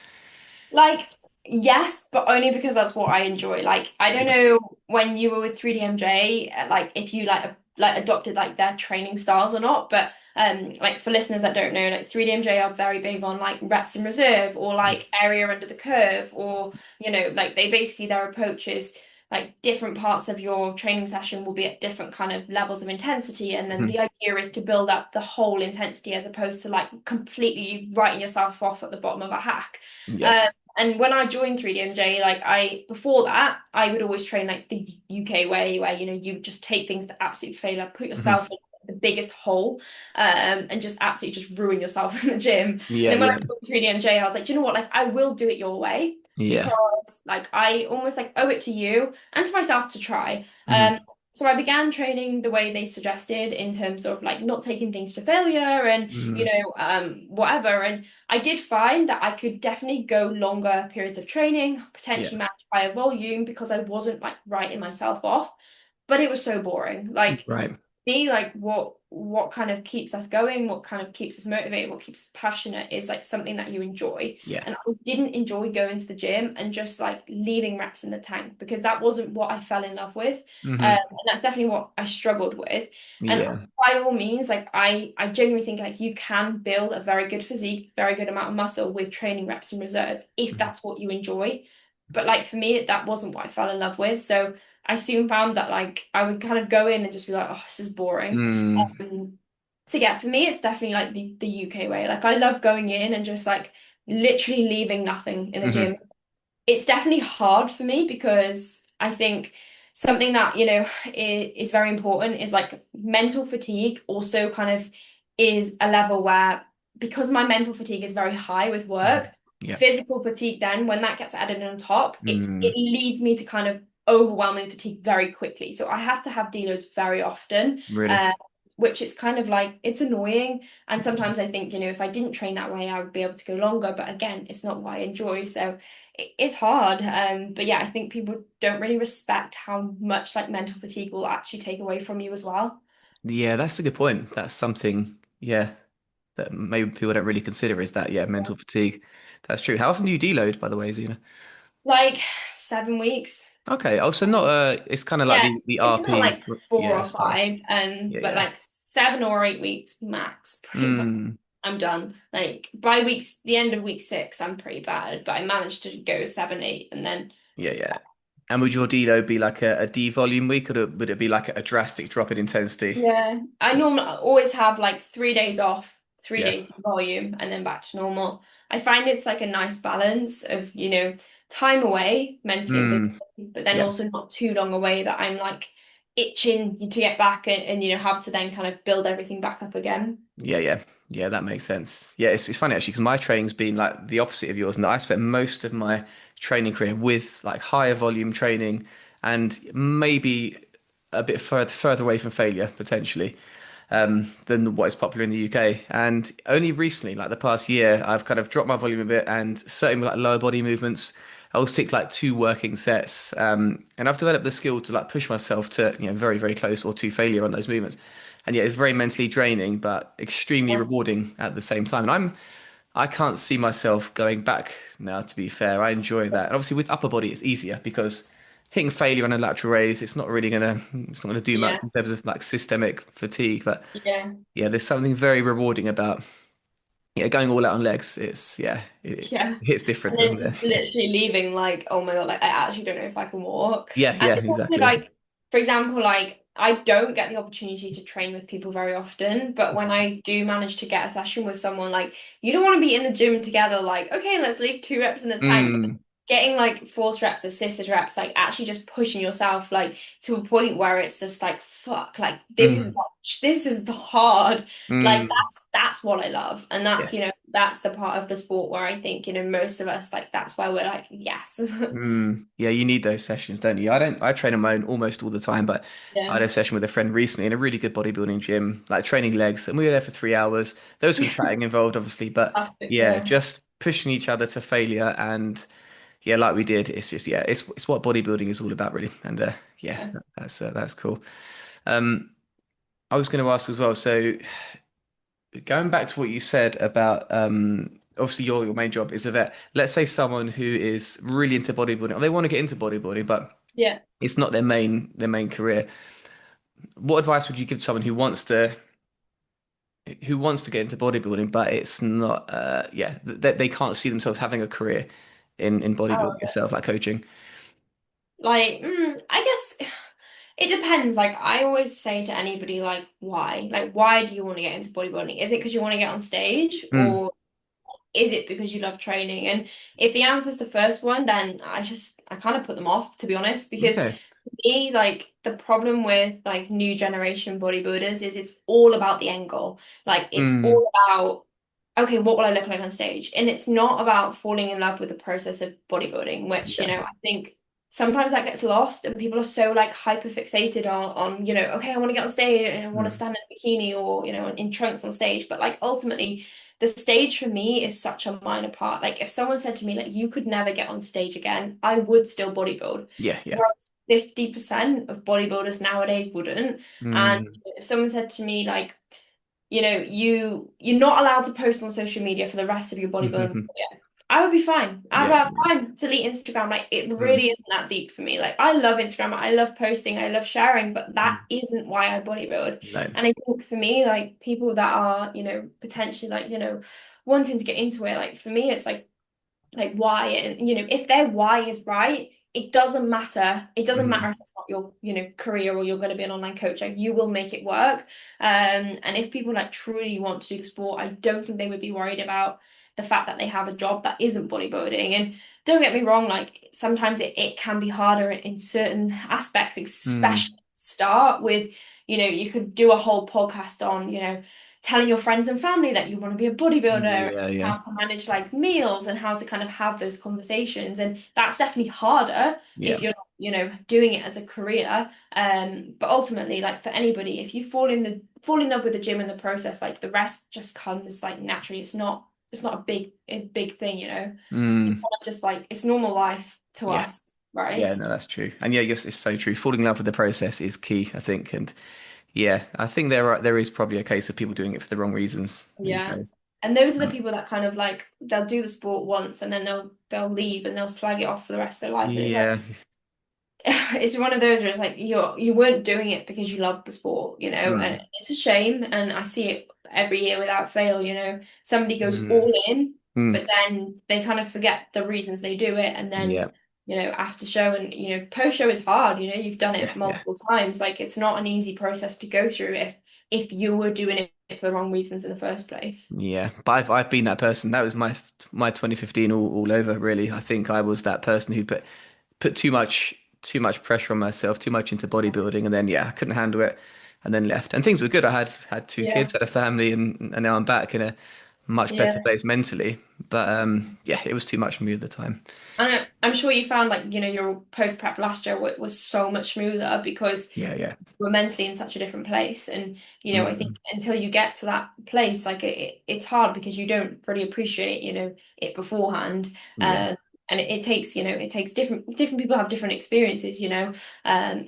Like, yes, but only because that's what I enjoy. Like, I don't Yeah. know when you were with 3DMJ, like if you like adopted like their training styles or not, but like for listeners that don't know, like 3DMJ are very big on like reps in reserve or like area under the curve, or like they basically their approach is like different parts of your training session will be at different kind of levels of intensity, and then Mhm. the idea is to build up the whole intensity as opposed to like completely writing yourself off at the bottom of a hack. Yeah. Um, and when I joined 3DMJ, like before that, I would always train like the UK way, where you just take things to absolute failure, put Mhm. yourself in the biggest hole, and just absolutely just ruin yourself in the gym. And Yeah, then when I yeah, joined 3DMJ, I was like, do you know what? Like, I will do it your way yeah. because like I almost like owe it to you and to myself to try. Hmm. So I began training the way they suggested in terms of like not taking things to failure and Mm. whatever. And I did find that I could definitely go longer periods of training, potentially Yeah. match higher volume because I wasn't like writing myself off. But it was so boring. Like Right. me, like what kind of keeps us going, what kind of keeps us motivated, what keeps us passionate is like something that you enjoy. Yeah. And I didn't enjoy going to the gym and just like leaving reps in the tank because that wasn't what I fell in love with. Hmm. And that's definitely what I struggled with. And Yeah. by all means, like I genuinely think like you can build a very good physique, very good amount of muscle with training reps in reserve if Mhm. that's what you enjoy. But like for me, that wasn't what I fell in love with. So I soon found that like I would kind of go in and just be like, oh, this is boring. Mm. Um, so yeah, for me, it's definitely like the UK way. Like I love going in and just like literally leaving nothing in the gym. Hmm. It's definitely hard for me because I think something that is very important is like mental fatigue also kind of is a level where because my mental fatigue is very high with work, Yeah. physical fatigue then when that gets added on top, it Mm. leads me to kind of overwhelming fatigue very quickly. So I have to have deloads very often, Really. uh, which is kind of like it's annoying. And sometimes I think, if I didn't train that way, I would be able to go longer. But again, it's not what I enjoy. So it's hard. But yeah, I think people don't really respect how much like mental fatigue will actually take away from you as well. Yeah, that's a good point. That's something, yeah, that maybe people don't really consider is that, yeah, mental fatigue. That's true. How often do you deload, by the way, Zena? Like 7 weeks. Okay. Also, not it's kind of like Yeah, the it's not RP, like four yeah, or style. five, Yeah, but yeah. like 7 or 8 weeks max, pretty much. Mm, I'm done. Like by the end of week 6, I'm pretty bad, but I managed to go 7, 8, and then yeah, yeah. And would your deload be like a D volume week, or would it be like a drastic drop in intensity? yeah, I normally always have like 3 days off, three Yeah. days volume, and then back to normal. I find it's like a nice balance of, time away mentally and Mm, physically, but then yeah. also not too long away that I'm like itching to get back and have to then kind of build everything back up again. Yeah, yeah, yeah, that makes sense. Yeah, it's funny actually because my training's been like the opposite of yours, and I spent most of my training career with like higher volume training and maybe a bit further away from failure potentially than what is popular in the UK. And only recently, like the past year, I've kind of dropped my volume a bit, and certainly with like lower body movements, I'll stick to like two working sets. And I've developed the skill to like push myself to very very close or to failure on those movements. And yeah, it's very mentally draining, but extremely Yeah. rewarding at the same time. And I can't see myself going back now, to be fair. I enjoy that. And obviously with upper body, it's easier because hitting failure on a lateral raise, it's not gonna do much Yeah. in terms of like systemic fatigue. But Yeah. yeah, there's something very rewarding about going all out on legs. Yeah. It hits And different, then doesn't just it? literally leaving like, oh my God, like I actually don't know if I can walk. Yeah, And yeah, it's also exactly. like, for example, like I don't get the opportunity to train with people very often, but when I do manage to get a session with someone, like you don't want to be in the gym together, like, okay, let's leave 2 reps in the tank. Mm, Getting like forced reps, assisted reps, like actually just pushing yourself like to a point where it's just like, fuck, like mm, this is the hard. Like mm. that's what I love. And Yeah. that's the part of the sport where I think, most of us like that's why we're like, yes. Yeah, you need those sessions, don't you? I train on my own almost all the time, but I Yeah. had a session with a friend recently in a really good bodybuilding gym, like training legs, and we were there for 3 hours. There was some chatting involved, obviously, but Plastic, yeah, yeah. just pushing each other to failure, and yeah, like we did. It's just yeah, it's what bodybuilding is all about, really. And yeah, Yeah. that's cool. Um, I was going to ask as well. So going back to what you said about obviously your main job is a vet. Let's say someone who is really into bodybuilding, or they want to get into bodybuilding, but Yeah. it's not their main career. What advice would you give to someone who wants to get into bodybuilding, but it's not yeah, they can't see themselves having a career in Oh, bodybuilding okay. itself, like coaching. Like, I guess it depends. Like, I always say to anybody, like, why? Like, why do you want to get into bodybuilding? Is it because you want to get on stage, Mm, or is it because you love training? And if the answer is the first one, then I kind of put them off, to be honest, because okay. for me, like the problem with like new generation bodybuilders is it's all about the end goal. Like it's Mm, all about, okay, what will I look like on stage? And it's not about falling in love with the process of bodybuilding, which, yeah. I think sometimes that gets lost and people are so like hyper fixated on, okay, I want to get on stage and I want to Mm, stand in a bikini or, in trunks on stage. But like ultimately the stage for me is such a minor part. Like if someone said to me like you could never get on stage again, I would still bodybuild. yeah, yeah. Whereas 50% of bodybuilders nowadays wouldn't. And Mm, if someone said to me like, you're not allowed to post on social media for the rest of your bodybuilding career, I would be fine. I'd yeah. have time to delete Instagram. Like it Mm, really isn't that deep for me. Like I love Instagram, I love posting, I love sharing, but that mm, isn't why I bodybuild. no. And I think for me, like people that are, potentially like, wanting to get into it, like for me, it's like why, and if their why is right, it doesn't matter. It doesn't matter Mm, if it's not your career or you're going to be an online coach. Like you will make it work. And if people like truly want to do the sport, I don't think they would be worried about the fact that they have a job that isn't bodybuilding. And don't get me wrong, like sometimes it can be harder in certain aspects, mm, especially start with, you could do a whole podcast on, telling your friends and family that you want to be a bodybuilder, yeah, yeah, how to manage like meals and how to kind of have those conversations. And that's definitely harder yeah. if you're not, doing it as a career. But ultimately, like for anybody, if you fall in love with the gym in the process, like the rest just comes like naturally. It's not a big thing, It's Mm, kind of just like it's normal life to yeah. us, Yeah, right? no, that's true. And yeah, yes, it's so true. Falling in love with the process is key, I think. And yeah, I think there is probably a case of people doing it for the wrong reasons these Yeah. days. And those are the Um, people that kind of like they'll do the sport once and then they'll leave and they'll slag it off for the rest of their life. And it's like yeah, it's one of those where it's like you weren't doing it because you love the sport, and Mm, it's a shame. And I see it every year without fail, somebody goes mm, all in, mm. but then they kind of forget the reasons they do it, and then Yeah, after show and post show is hard. You've done it yeah, yeah. multiple times. Like it's not an easy process to go through if you were doing it for the wrong reasons in the first place. Yeah, but I've been that person. That was my 2015 all over, really. I think I was that person who put too much pressure on myself, too much into bodybuilding, and then yeah, I couldn't handle it, and then left. And things were good. I had two Yeah, kids, had a family, and now I'm back in a much better yeah. place mentally. But yeah, it was too much for me at the time. And I'm sure you found like, your post prep last year was so much smoother because Yeah, yeah. we're mentally in such a different place. And, I think Mm, until you get to that place, like it's hard because you don't really appreciate, it beforehand. yeah, Um, and it takes, it takes different people have different experiences, and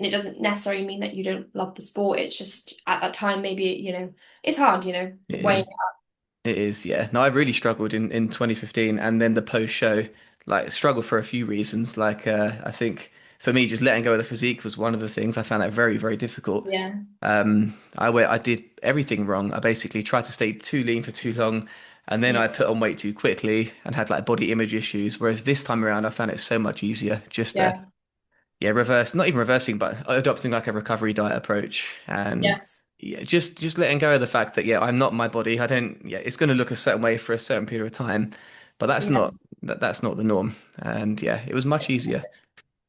it doesn't necessarily mean that you don't love the sport. It's just at that time, maybe, it's hard, it weighing. is. It is, yeah. No, I really struggled in 2015, and then the post show, like struggled for a few reasons. Like I think for me, just letting go of the physique was one of the things. I found that very, very difficult. Yeah. I did everything wrong. I basically tried to stay too lean for too long, and then Yeah. I put on weight too quickly and had like body image issues. Whereas this time around, I found it so much easier. Just Yeah. yeah, reverse, not even reversing, but adopting like a recovery diet approach, and Yes. yeah, just letting go of the fact that yeah, I'm not my body. I don't. Yeah, it's going to look a certain way for a certain period of time, but Yeah. that's not the norm. And yeah, it was much easier.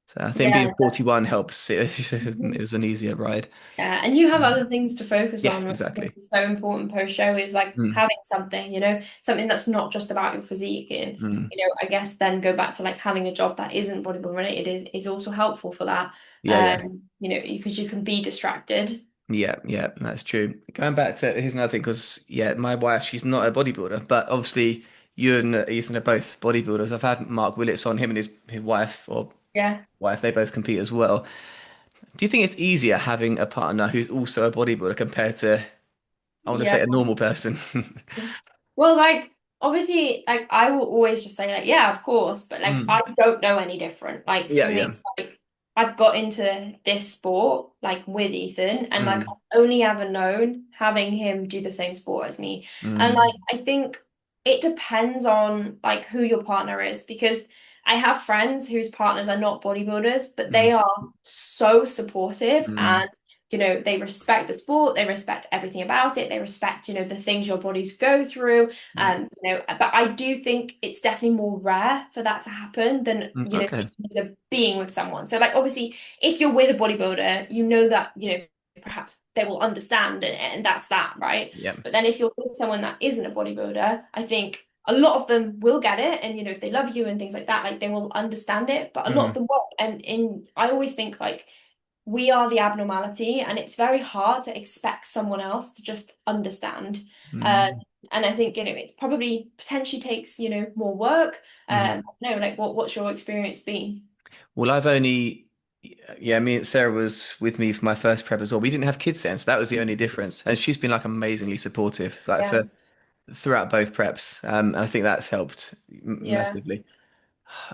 So I think being Yeah. 41 helps. It Definitely. was an easier ride. Yeah, and you have other things to focus Yeah, on, which I think exactly. is so important post show is like Mm, having something, something that's not just about your physique. And, mm. I guess then go back to like having a job that isn't bodybuilding related is also helpful for that. Yeah, yeah. Because you can be distracted. Yeah, yeah, that's true. Going back to here's another thing because yeah, my wife she's not a bodybuilder, but obviously you and Ethan are both bodybuilders. I've had Mark Willits on him and his wife or Yeah. wife. They both compete as well. Do you think it's easier having a partner who's also a bodybuilder compared to I want to Yeah. say a normal person? Well, like obviously, like I will always just say like, yeah, of course, but like Mm. I don't know any different. Like for Yeah, me, yeah. like I've got into this sport like with Ethan, and like Mm, I've only ever known having him do the same sport as me. And like mm, I think it depends on like who your partner is because I have friends whose partners are not bodybuilders, but they mm, are so supportive mm, and they respect the sport, they respect everything about it, they respect, the things your bodies go through. yeah. But I do think it's definitely more rare for that to happen than, Mm, okay. being with someone. So like obviously if you're with a bodybuilder, you know that, perhaps they will understand and that's that, right? Yeah. But then if you're with someone that isn't a bodybuilder, I think a lot of them will get it and if they love you and things like that, like they will understand it, but a lot of Hmm. them won't. And in I always think like we are the abnormality and it's very hard to expect someone else to just understand. uh, Mm, and I think it's probably potentially takes more work. mm. No, like what's your experience been? Well, I've only, yeah, me and Sarah was with me for my first prep as well. We didn't have kids then, so that was the only difference. And she's been like amazingly supportive, like Yeah, for throughout both preps. And I think that's helped yeah, massively.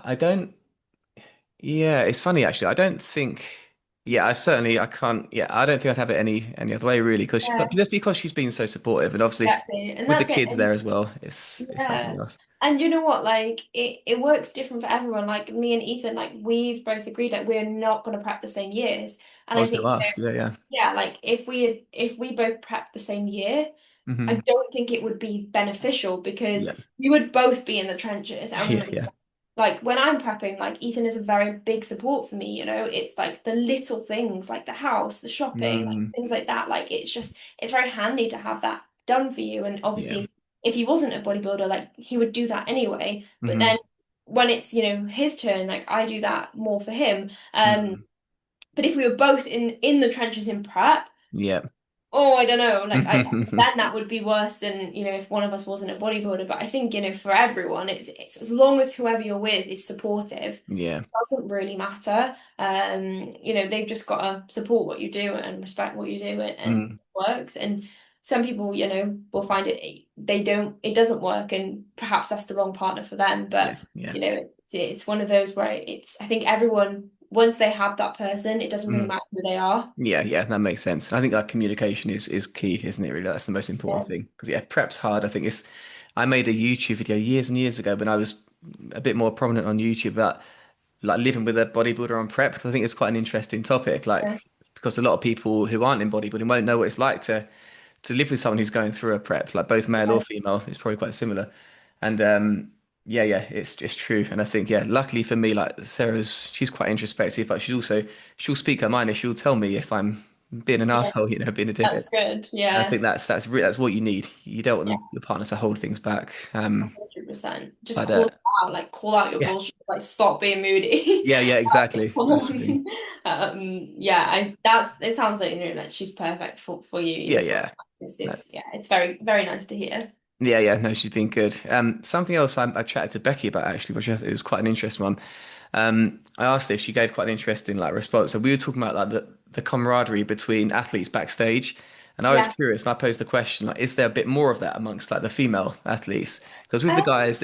I don't, yeah, it's funny actually. I don't think, yeah, I can't, yeah, I don't think I'd have it any other way really, because, yeah, but that's because she's been so supportive, and obviously exactly, and with the that's it. kids there as well, it's something Yeah. else. And you know what? Like it works different for everyone. Like me and Ethan, like we've both agreed that we're not going to prep the same years. I And I was going to think, ask, yeah, yeah. yeah, like if we both prep the same year, I Hmm. don't think it would be beneficial because Yeah, we would both be in the trenches. yeah, And yeah. like when I'm prepping, like Ethan is a very big support for me, It's like the little things, like the house, the shopping, like Mm, things like that. Like it's very handy to have that done for you. And yeah. obviously, if he wasn't a bodybuilder, like he would do that anyway. But Hmm. then when it's, his turn, like I do that more for him. Mm, But if we were both in the trenches in prep, yeah. oh, I don't know. Like then that would be worse than, if one of us wasn't a bodybuilder. But I think, for everyone, it's as long as whoever you're with is supportive, Yeah. doesn't really matter. They've just got to support what you do and respect what you do and Mm, it works. And some people, will find it doesn't work and perhaps that's the wrong partner for them. yeah. But, Yeah. it's one of those where I think everyone once they have that person, it doesn't really Mm. matter who they are. Yeah, yeah, that makes sense. I think that communication is key, isn't it? Really, that's the most important Yeah. thing. Because yeah, prep's hard. I think it's. I made a YouTube video years and years ago when I was a bit more prominent on YouTube about like living with a bodybuilder on prep. 'Cause I think it's quite an interesting topic. Yeah. Like because a lot of people who aren't in bodybuilding won't know what it's like to live with someone who's going through a prep, like both male or Yeah. female. It's probably quite similar. And yeah, yeah, it's true. And I think yeah, luckily for me, like she's quite introspective, but she'll speak her mind and she'll tell me if I'm being an Yeah. asshole, being a dickhead. That's good. And I Yeah. think that's what you need. You don't want your partner to hold things back. 100%. Just But call it out, like call out your yeah, bullshit, like stop being moody. yeah, yeah, exactly. That's the thing. Yeah, I that's it sounds like like she's perfect for you, Yeah, for yeah. No, it's yeah, it's very, very nice to hear. yeah, yeah. No, she's been good. Something else I chatted to Becky about actually, which it was quite an interesting one. I asked her if she gave quite an interesting like response. So we were talking about like the camaraderie between athletes backstage, and I was Yeah. curious, and I posed the question like, is there a bit more of that amongst like the female athletes? Because with the Um, guys,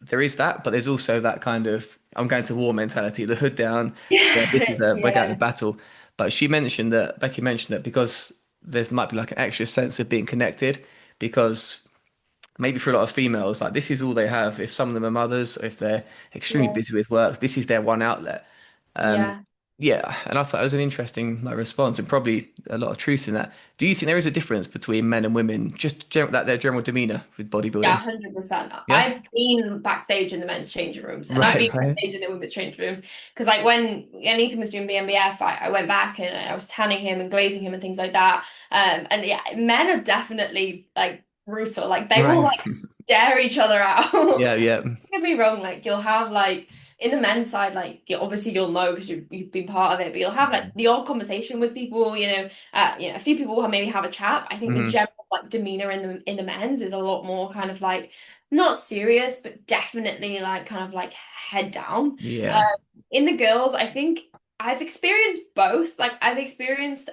there is that, but there's also that kind of I'm going to war mentality, the hood down. Yeah, this yeah. is a we're going to Yeah. battle. But Becky mentioned that because there's might be like an extra sense of being connected because maybe for a lot of females, like this is all they have. If some of them are mothers, if they're extremely Yeah. busy with work, this is their one outlet. Um, Yeah. yeah, and I thought it was an interesting like response and probably a lot of truth in that. Do you think there is a difference between men and women, just that their general demeanor with Yeah, bodybuilding? 100%. Yeah, I've been backstage in the men's changing rooms and I've right, been right. backstage in the women's changing rooms because like when Ethan was doing BNBF, I went back and I was tanning him and glazing him and things like that. And yeah, men are definitely like brutal. Like they will Right. like stare each other out. Yeah, yeah. Get me wrong, like you'll have like in the men's side, like obviously you'll know because you've been part of it, but you'll have like the odd conversation with people, a few people will maybe have a chat. I think the Hmm. general like demeanor in the men's is a lot more kind of like not serious, but definitely like kind of like head down. Uh, Yeah. in the girls, I think I've experienced both. Like I've experienced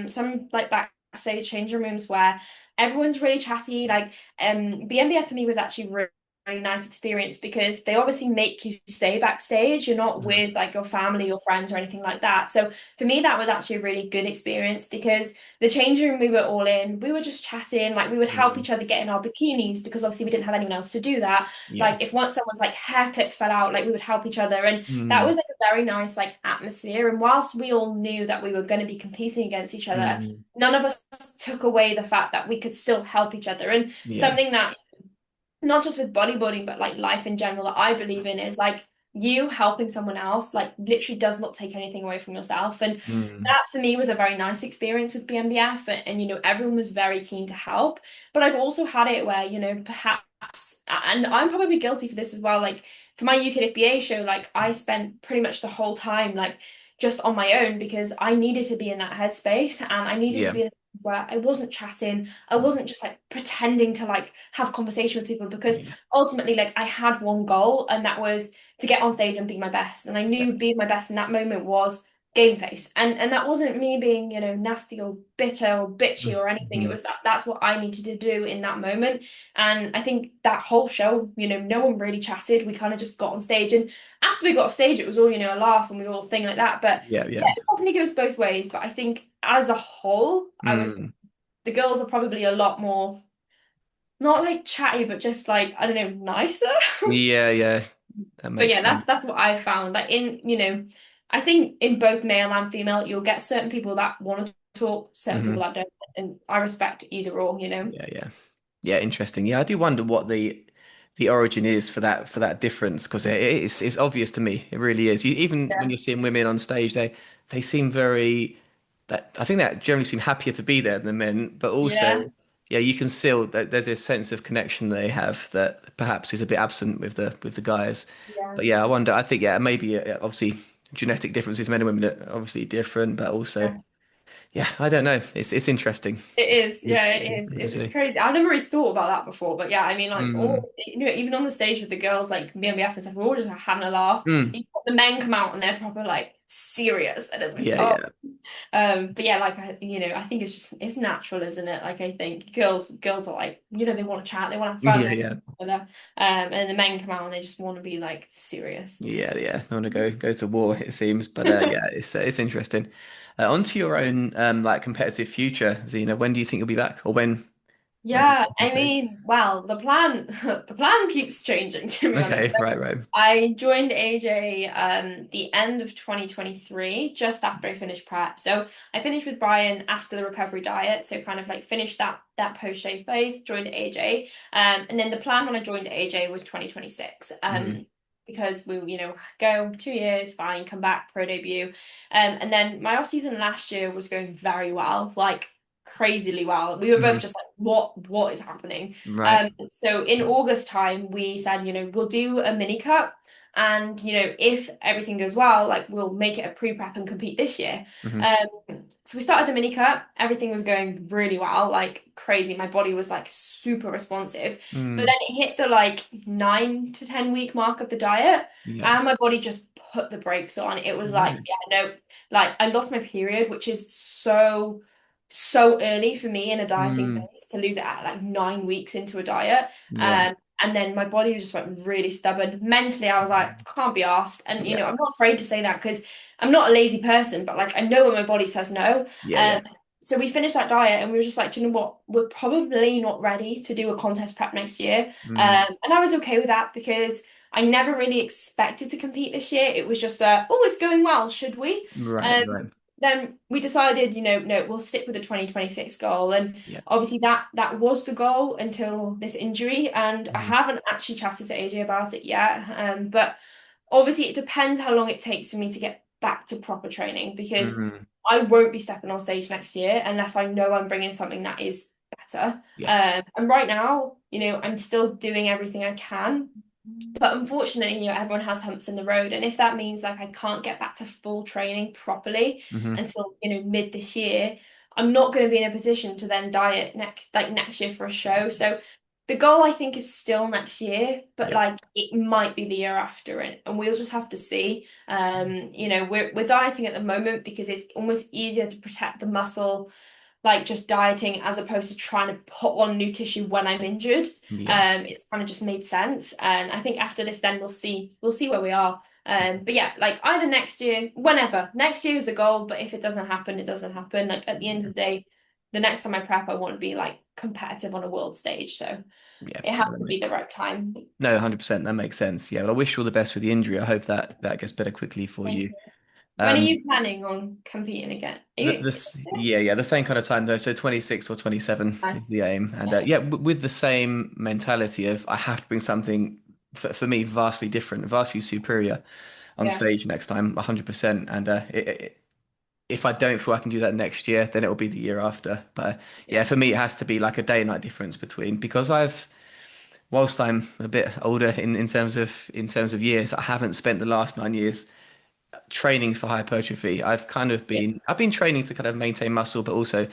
some like backstage changing rooms where everyone's really chatty. Like BNBF for me was actually really nice experience because they obviously make you stay backstage. You're not Mhm. with like your family or friends or anything like that. So for me, that was actually a really good experience because the changing room we were all in, we were just chatting, like we would help Mm. each other get in our bikinis because obviously we didn't have anyone else to do that. Yeah. Like if once someone's like hair clip fell out, like we would help each other. And that Mm. was like a very nice like atmosphere. And whilst we all knew that we were going to be competing against each other, Mm. none of us took away the fact that we could still help each other. And Yeah. something that not just with bodybuilding, but like life in general that I believe in is like you helping someone else, like literally does not take anything away from yourself. And Mm. that for me was a very nice experience with BNBF. And everyone was very keen to help. But I've also had it where, perhaps, and I'm probably guilty for this as well, like for my UKFBA show, like I spent pretty much the whole time like just on my own because I needed to be in that headspace and I needed to Yeah. be in a place where I wasn't chatting, I wasn't just like pretending to like have conversation with people because Yeah. ultimately like I had one goal and that was to get on stage and be my best. And I Yeah. knew being my best in that moment was game face. And that wasn't me being, nasty or bitter or bitchy or anything. It Mhm. was that's what I needed to do in that moment. And I think that whole show, no one really chatted. We kind of just got on stage and after we got off stage, it was all, a laugh and we all thing like that. But Yeah. yeah, Yeah. it definitely goes both ways. But I think as a whole, I was Mm. the girls are probably a lot more not like chatty, but just like I don't know, nicer. Yeah. Yeah. That But makes yeah, that's sense. what I found. Like I think in both male and female, you'll get certain people that want to talk, certain people Hmm. that don't, and I respect either or. Yeah. Yeah. Yeah. Interesting. Yeah. I do wonder what the origin is for that difference because it's obvious to me. It really is. Even when Yeah, you're seeing women on stage, they seem very that I think that generally seem happier to be there than the men, but yeah, also yeah, you can still that there's this sense of connection they have that perhaps is a bit absent with the guys. yeah, But yeah, I wonder. I think yeah, maybe obviously genetic differences, men and women are obviously different, but also yeah. yeah, I don't know. It's interesting. It is, yeah, It's, it is. It's see. crazy. I've never really thought about that before, but yeah, I mean, like Mm. all even on the stage with the girls, like BMBF and stuff, we're all just like, having a laugh. Mm. The men come out and they're proper like serious. And it's like, Yeah, oh. yeah. But yeah, like I think it's just it's natural, isn't it? Like I think girls are like, they want to chat, they want to have fun, Yeah, they yeah. want to, and the men come out and they just want to be like serious. Yeah, yeah. I want to go to war, it seems. But yeah, it's interesting. Onto your own like competitive future, Zena. When do you think you'll be back, or when do you Yeah, think you'll I stay? mean, well, the plan the plan keeps changing, to be honest. Okay, right, right. I joined AJ the end of 2023, just after I finished prep. So I finished with Brian after the recovery diet, so kind of like finished that post shave phase, joined AJ. And then the plan when I joined AJ was 2026. Mm, Because we, go 2 years, fine, come back, pro debut. And then my off season last year was going very well, like crazily well. We were both mm, just like, what is happening? right. So in August time, we said, we'll do a mini cup. And, if everything goes well, like we'll make it a pre-prep and compete this year. Hmm. Um, so we started the mini cup. Everything was going really well, like crazy. My body was like super responsive. But Mm, then it hit the like 9 to 10 week mark of the diet, yeah. and my body just put the brakes on. It was like, Right. yeah, no, like I lost my period, which is so early for me in a dieting Mm, phase to lose it at like 9 weeks into a diet. yeah. And then my body just went really stubborn. Mentally, I was like, can't be asked. And Yeah. I'm not afraid to say that because I'm not a lazy person, but like I know when my body says no. Yeah, yeah. Um, so we finished that diet and we were just like, do you know what? We're probably not ready to do a contest prep next year. Mm, And I was okay with that because I never really expected to compete this year. It was just oh, it's going well, should we? right, Um, right. then we decided, no, we'll stick with the 2026 goal. And Yeah. obviously that was the goal until this injury. And I Hmm. haven't actually chatted to AJ about it yet. But obviously it depends how long it takes for me to get back to proper training because Mm, I won't be stepping on stage next year unless I know I'm bringing something that is better. yeah. And right now, I'm still doing everything I can, but unfortunately, everyone has humps in the road. And if that means like I can't get back to full training properly Hmm. until, mid this year, I'm not going to be in a position to then diet next year for a show. So the goal I think is still next year, but Yeah. like it might be the year after it. And we'll just have to see. We're dieting at the moment because it's almost easier to protect the muscle like just dieting as opposed to trying to put on new tissue when I'm injured. Yeah. It's kind of just made sense. And I think after this, then we'll see where we are. But yeah, like either next year, whenever. Next year is the goal, but if it doesn't happen, it doesn't happen. Like at the end of the day, the next time I prep, I want to be like competitive on a world stage. So Yeah. it has No, to be the right time. no, 100%. That makes sense. Yeah. Well, I wish you all the best with the injury. I hope that gets better quickly for Thank you. you. When are Um, you planning on competing again? Are you yeah, the same kind of time though. So 26 or 27 is nice? the aim. And Yeah. yeah, with the same mentality of I have to bring something for me vastly different, vastly superior on Yeah. stage next time, 100%. And if I don't feel I can do that next year, then it will be the year after. But yeah, Yeah. for me, it has to be like a day and night difference between because whilst I'm a bit older in terms of years, I haven't spent the last 9 years training for hypertrophy. Yeah. I've been training to kind of maintain muscle, but also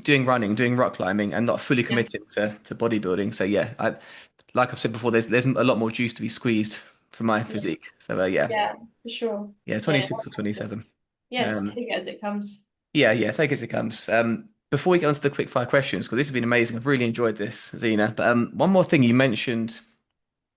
doing running, doing rock climbing, and not fully Yeah. committing to bodybuilding. So yeah, like I've said before, there's a lot more juice to be squeezed for my Yeah. physique. So yeah, Yeah, for sure. yeah, Yeah, 26 or that's good. 27. Yeah, just Um, take it as it comes. yeah, take it as it comes. Before we get on to the quick fire questions, because this has been amazing, I've really enjoyed this, Zena. But one more thing, you mentioned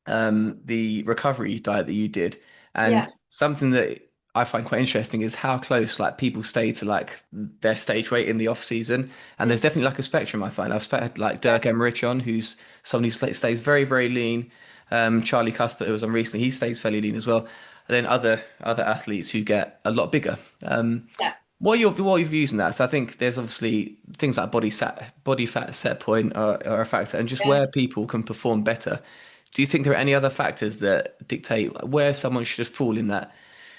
the recovery diet that you did, and Yeah, something that I find quite interesting is how close like people stay to like their stage weight in the off season. And there's mm, definitely like a spectrum. I find I've had like yeah, Dirk Emmerich on, who's someone who stays very very lean. Charlie Cuthbert, who was on recently, he stays fairly lean as well. And then other athletes who get a lot bigger. yeah, What are your views on that? So I think there's obviously things like body fat set point are a factor, and just yeah. where people can perform better. Do you think there are any other factors that dictate where someone should fall in that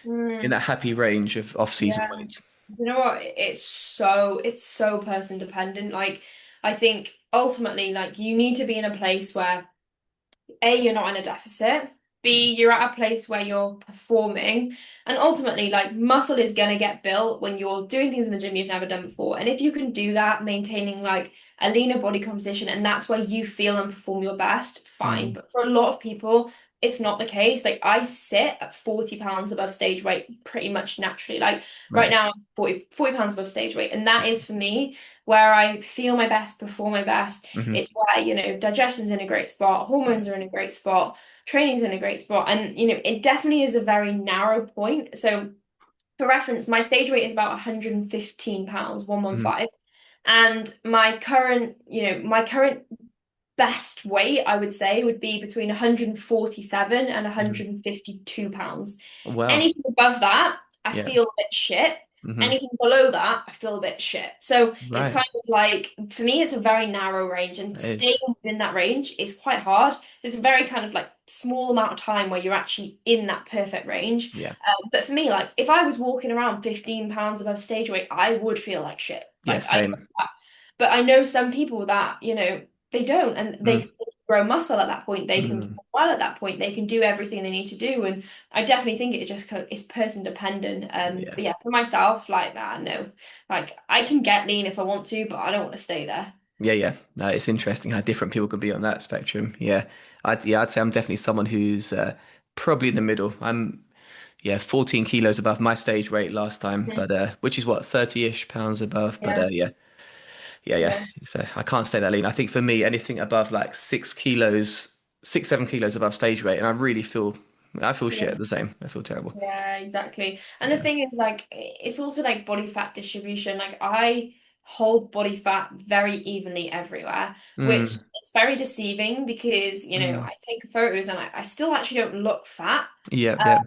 Mm, happy range of off-season yeah. weight? You know what? It's so person dependent. Like I think ultimately, like you need to be in a place where A, you're not in a deficit. B, you're at a place where you're performing. And ultimately, like muscle is going to get built when you're doing things in the gym you've never done before. And if you can do that, maintaining like a leaner body composition, and that's where you feel and perform your best, fine. Mm, But for a lot of people, it's not the case. Like I sit at 40 pounds above stage weight pretty much naturally. Like right Right. now, I'm 40 pounds above stage weight. And that is for me where I feel my best, perform my best. Hmm. It's where, digestion's in a great spot, Yeah. hormones are in a great spot, training's in a great spot. And, it definitely is a very narrow point. So for reference, my stage weight is about 115 pounds, Hmm. 115. And my current best weight, I would say, would be between 147 and Hmm. 152 pounds. Wow. Anything above that, I Yeah. feel a bit shit. Hmm. Anything below that, I feel a bit shit. So it's Right. kind of like, for me, it's a very narrow range, and It staying is. within that range is quite hard. There's a very kind of like small amount of time where you're actually in that perfect range. Yeah. But for me, like if I was walking around 15 pounds above stage weight, I would feel like shit. Yeah. Like I know Same. that. But I know some people that, they don't, and they Mm. grow muscle at that point. They can Mm. perform well at that point. They can do everything they need to do. And I definitely think it's person dependent. Yeah. But yeah, for myself, like that, no, like I can get lean if I want to, but I don't want to stay there. Yeah, yeah. No, it's interesting how different people can be on that spectrum. I'd say I'm definitely someone who's probably in the middle. I'm 14 kilos above my stage weight last time, Mhm. but which is what 30-ish pounds above. But Yeah, yeah. yeah, So I can't stay that lean. I think for me, anything above like 6 kilos, 6, 7 kilos above stage weight, and I feel yeah. shit the same. I feel terrible. Yeah, exactly. And the Yeah. thing is, like, it's also like body fat distribution. Like, I hold body fat very evenly everywhere, which Mm, is very deceiving because, mm. I take photos and I still actually don't look fat. Yeah, yeah,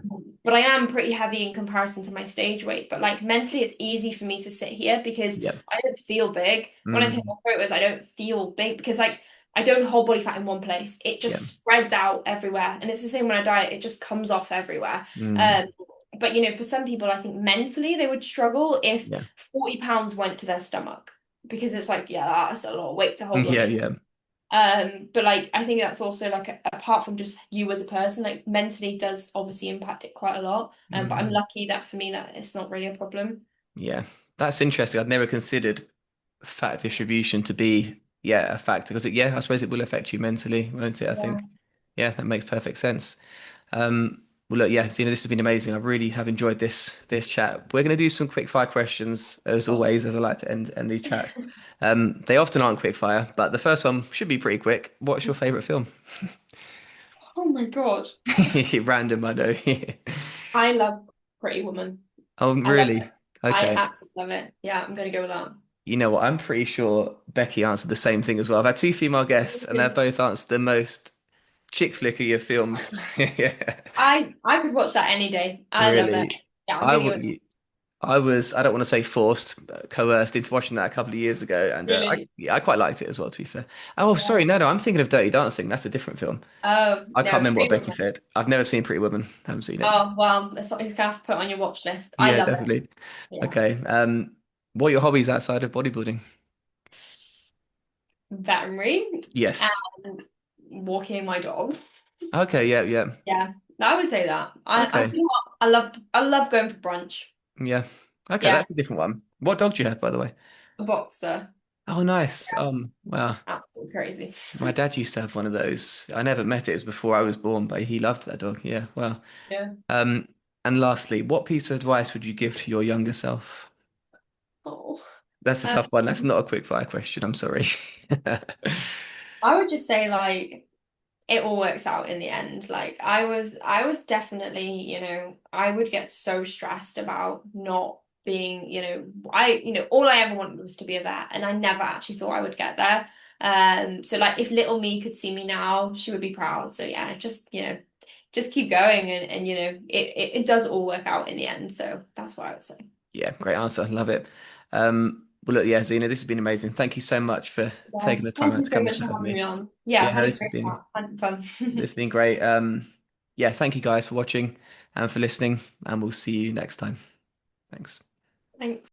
But I am pretty heavy in comparison to my stage weight. But like mentally, it's easy for me to sit here because yeah. I don't feel big. When I take my Mm, photos, I don't feel big because like I don't hold body fat in one place. It yeah. just spreads out everywhere. And it's the same when I diet, it just comes off everywhere. Mm, Um, but for some people, I think mentally they would struggle if yeah. 40 pounds went to their stomach because it's like, yeah, that's a lot of weight to hold on Yeah, you. yeah. But like I think that's also like apart from just you as a person, like mentally does obviously impact it quite a lot. But I'm Mm, lucky that for me that it's not really a problem. yeah. That's interesting. I'd never considered fat distribution to be, a factor because I suppose it will affect you mentally, won't it? I Yeah. think. Yeah, that makes perfect sense. Well, look, yeah, Zena, this has been amazing. I really have enjoyed this chat. We're going to do some quick fire questions as Oh, always, as I like to end these chats. They often aren't quick fire, but the first one should be pretty quick. What's your favorite film? oh my God. Random, I know. I love Pretty Woman. Oh, I love it. really? I Okay. absolutely love it. Yeah, I'm gonna go with that. You know what? I'm pretty sure Becky answered the same thing as well. I've had two female guests, and they've both answered the most chick flicky of films. Yeah. I could watch that any day. I love it. Really, Yeah, I'm I gonna go with that. would. I don't want to say forced, but coerced into watching that a couple of years ago, and Really? I quite liked it as well. To be fair. Oh, Yeah. sorry, no, I'm thinking of Dirty Dancing. That's a different film. Oh I can't no, remember what Pretty Becky Woman. said. I've never seen Pretty Woman. Haven't seen it. Oh well, that's something you have to put on your watch list. I Yeah, love it. definitely. Yeah. Okay. What are your hobbies outside of bodybuilding? Veterinary Yes. and walking my dog. Okay. Yeah. Yeah. Yeah, I would say that. Okay. You know what? I love going for brunch. Yeah. Okay, Yeah, that's a different one. What dog do you have, by the way? a boxer. Oh, nice. Well, Absolutely crazy. my dad used to have one of those. I never met it. It was before I was born, but he loved that dog. Yeah. Well. Yeah. Um, and lastly, what piece of advice would you give to your younger self? Oh. That's a Um, tough one. That's not a quick fire question. I'm sorry. I would just say like it all works out in the end. Like I was definitely, I would get so stressed about not being, all I ever wanted was to be a vet, and I never actually thought I would get there. So like if little me could see me now, she would be proud. So yeah, just keep going, and it does all work out in the end. So that's what I would say. Yeah, great answer. Love it. Well, look, yeah, Zena, this has been amazing. Thank you so much for Yeah. taking the time Thank out you to so come and much chat for with having me me. on. Yeah, Yeah, I've no, had a great chat. Had this has fun. been great. Yeah, thank you guys for watching and for listening, and we'll see you next time. Thanks. Thanks.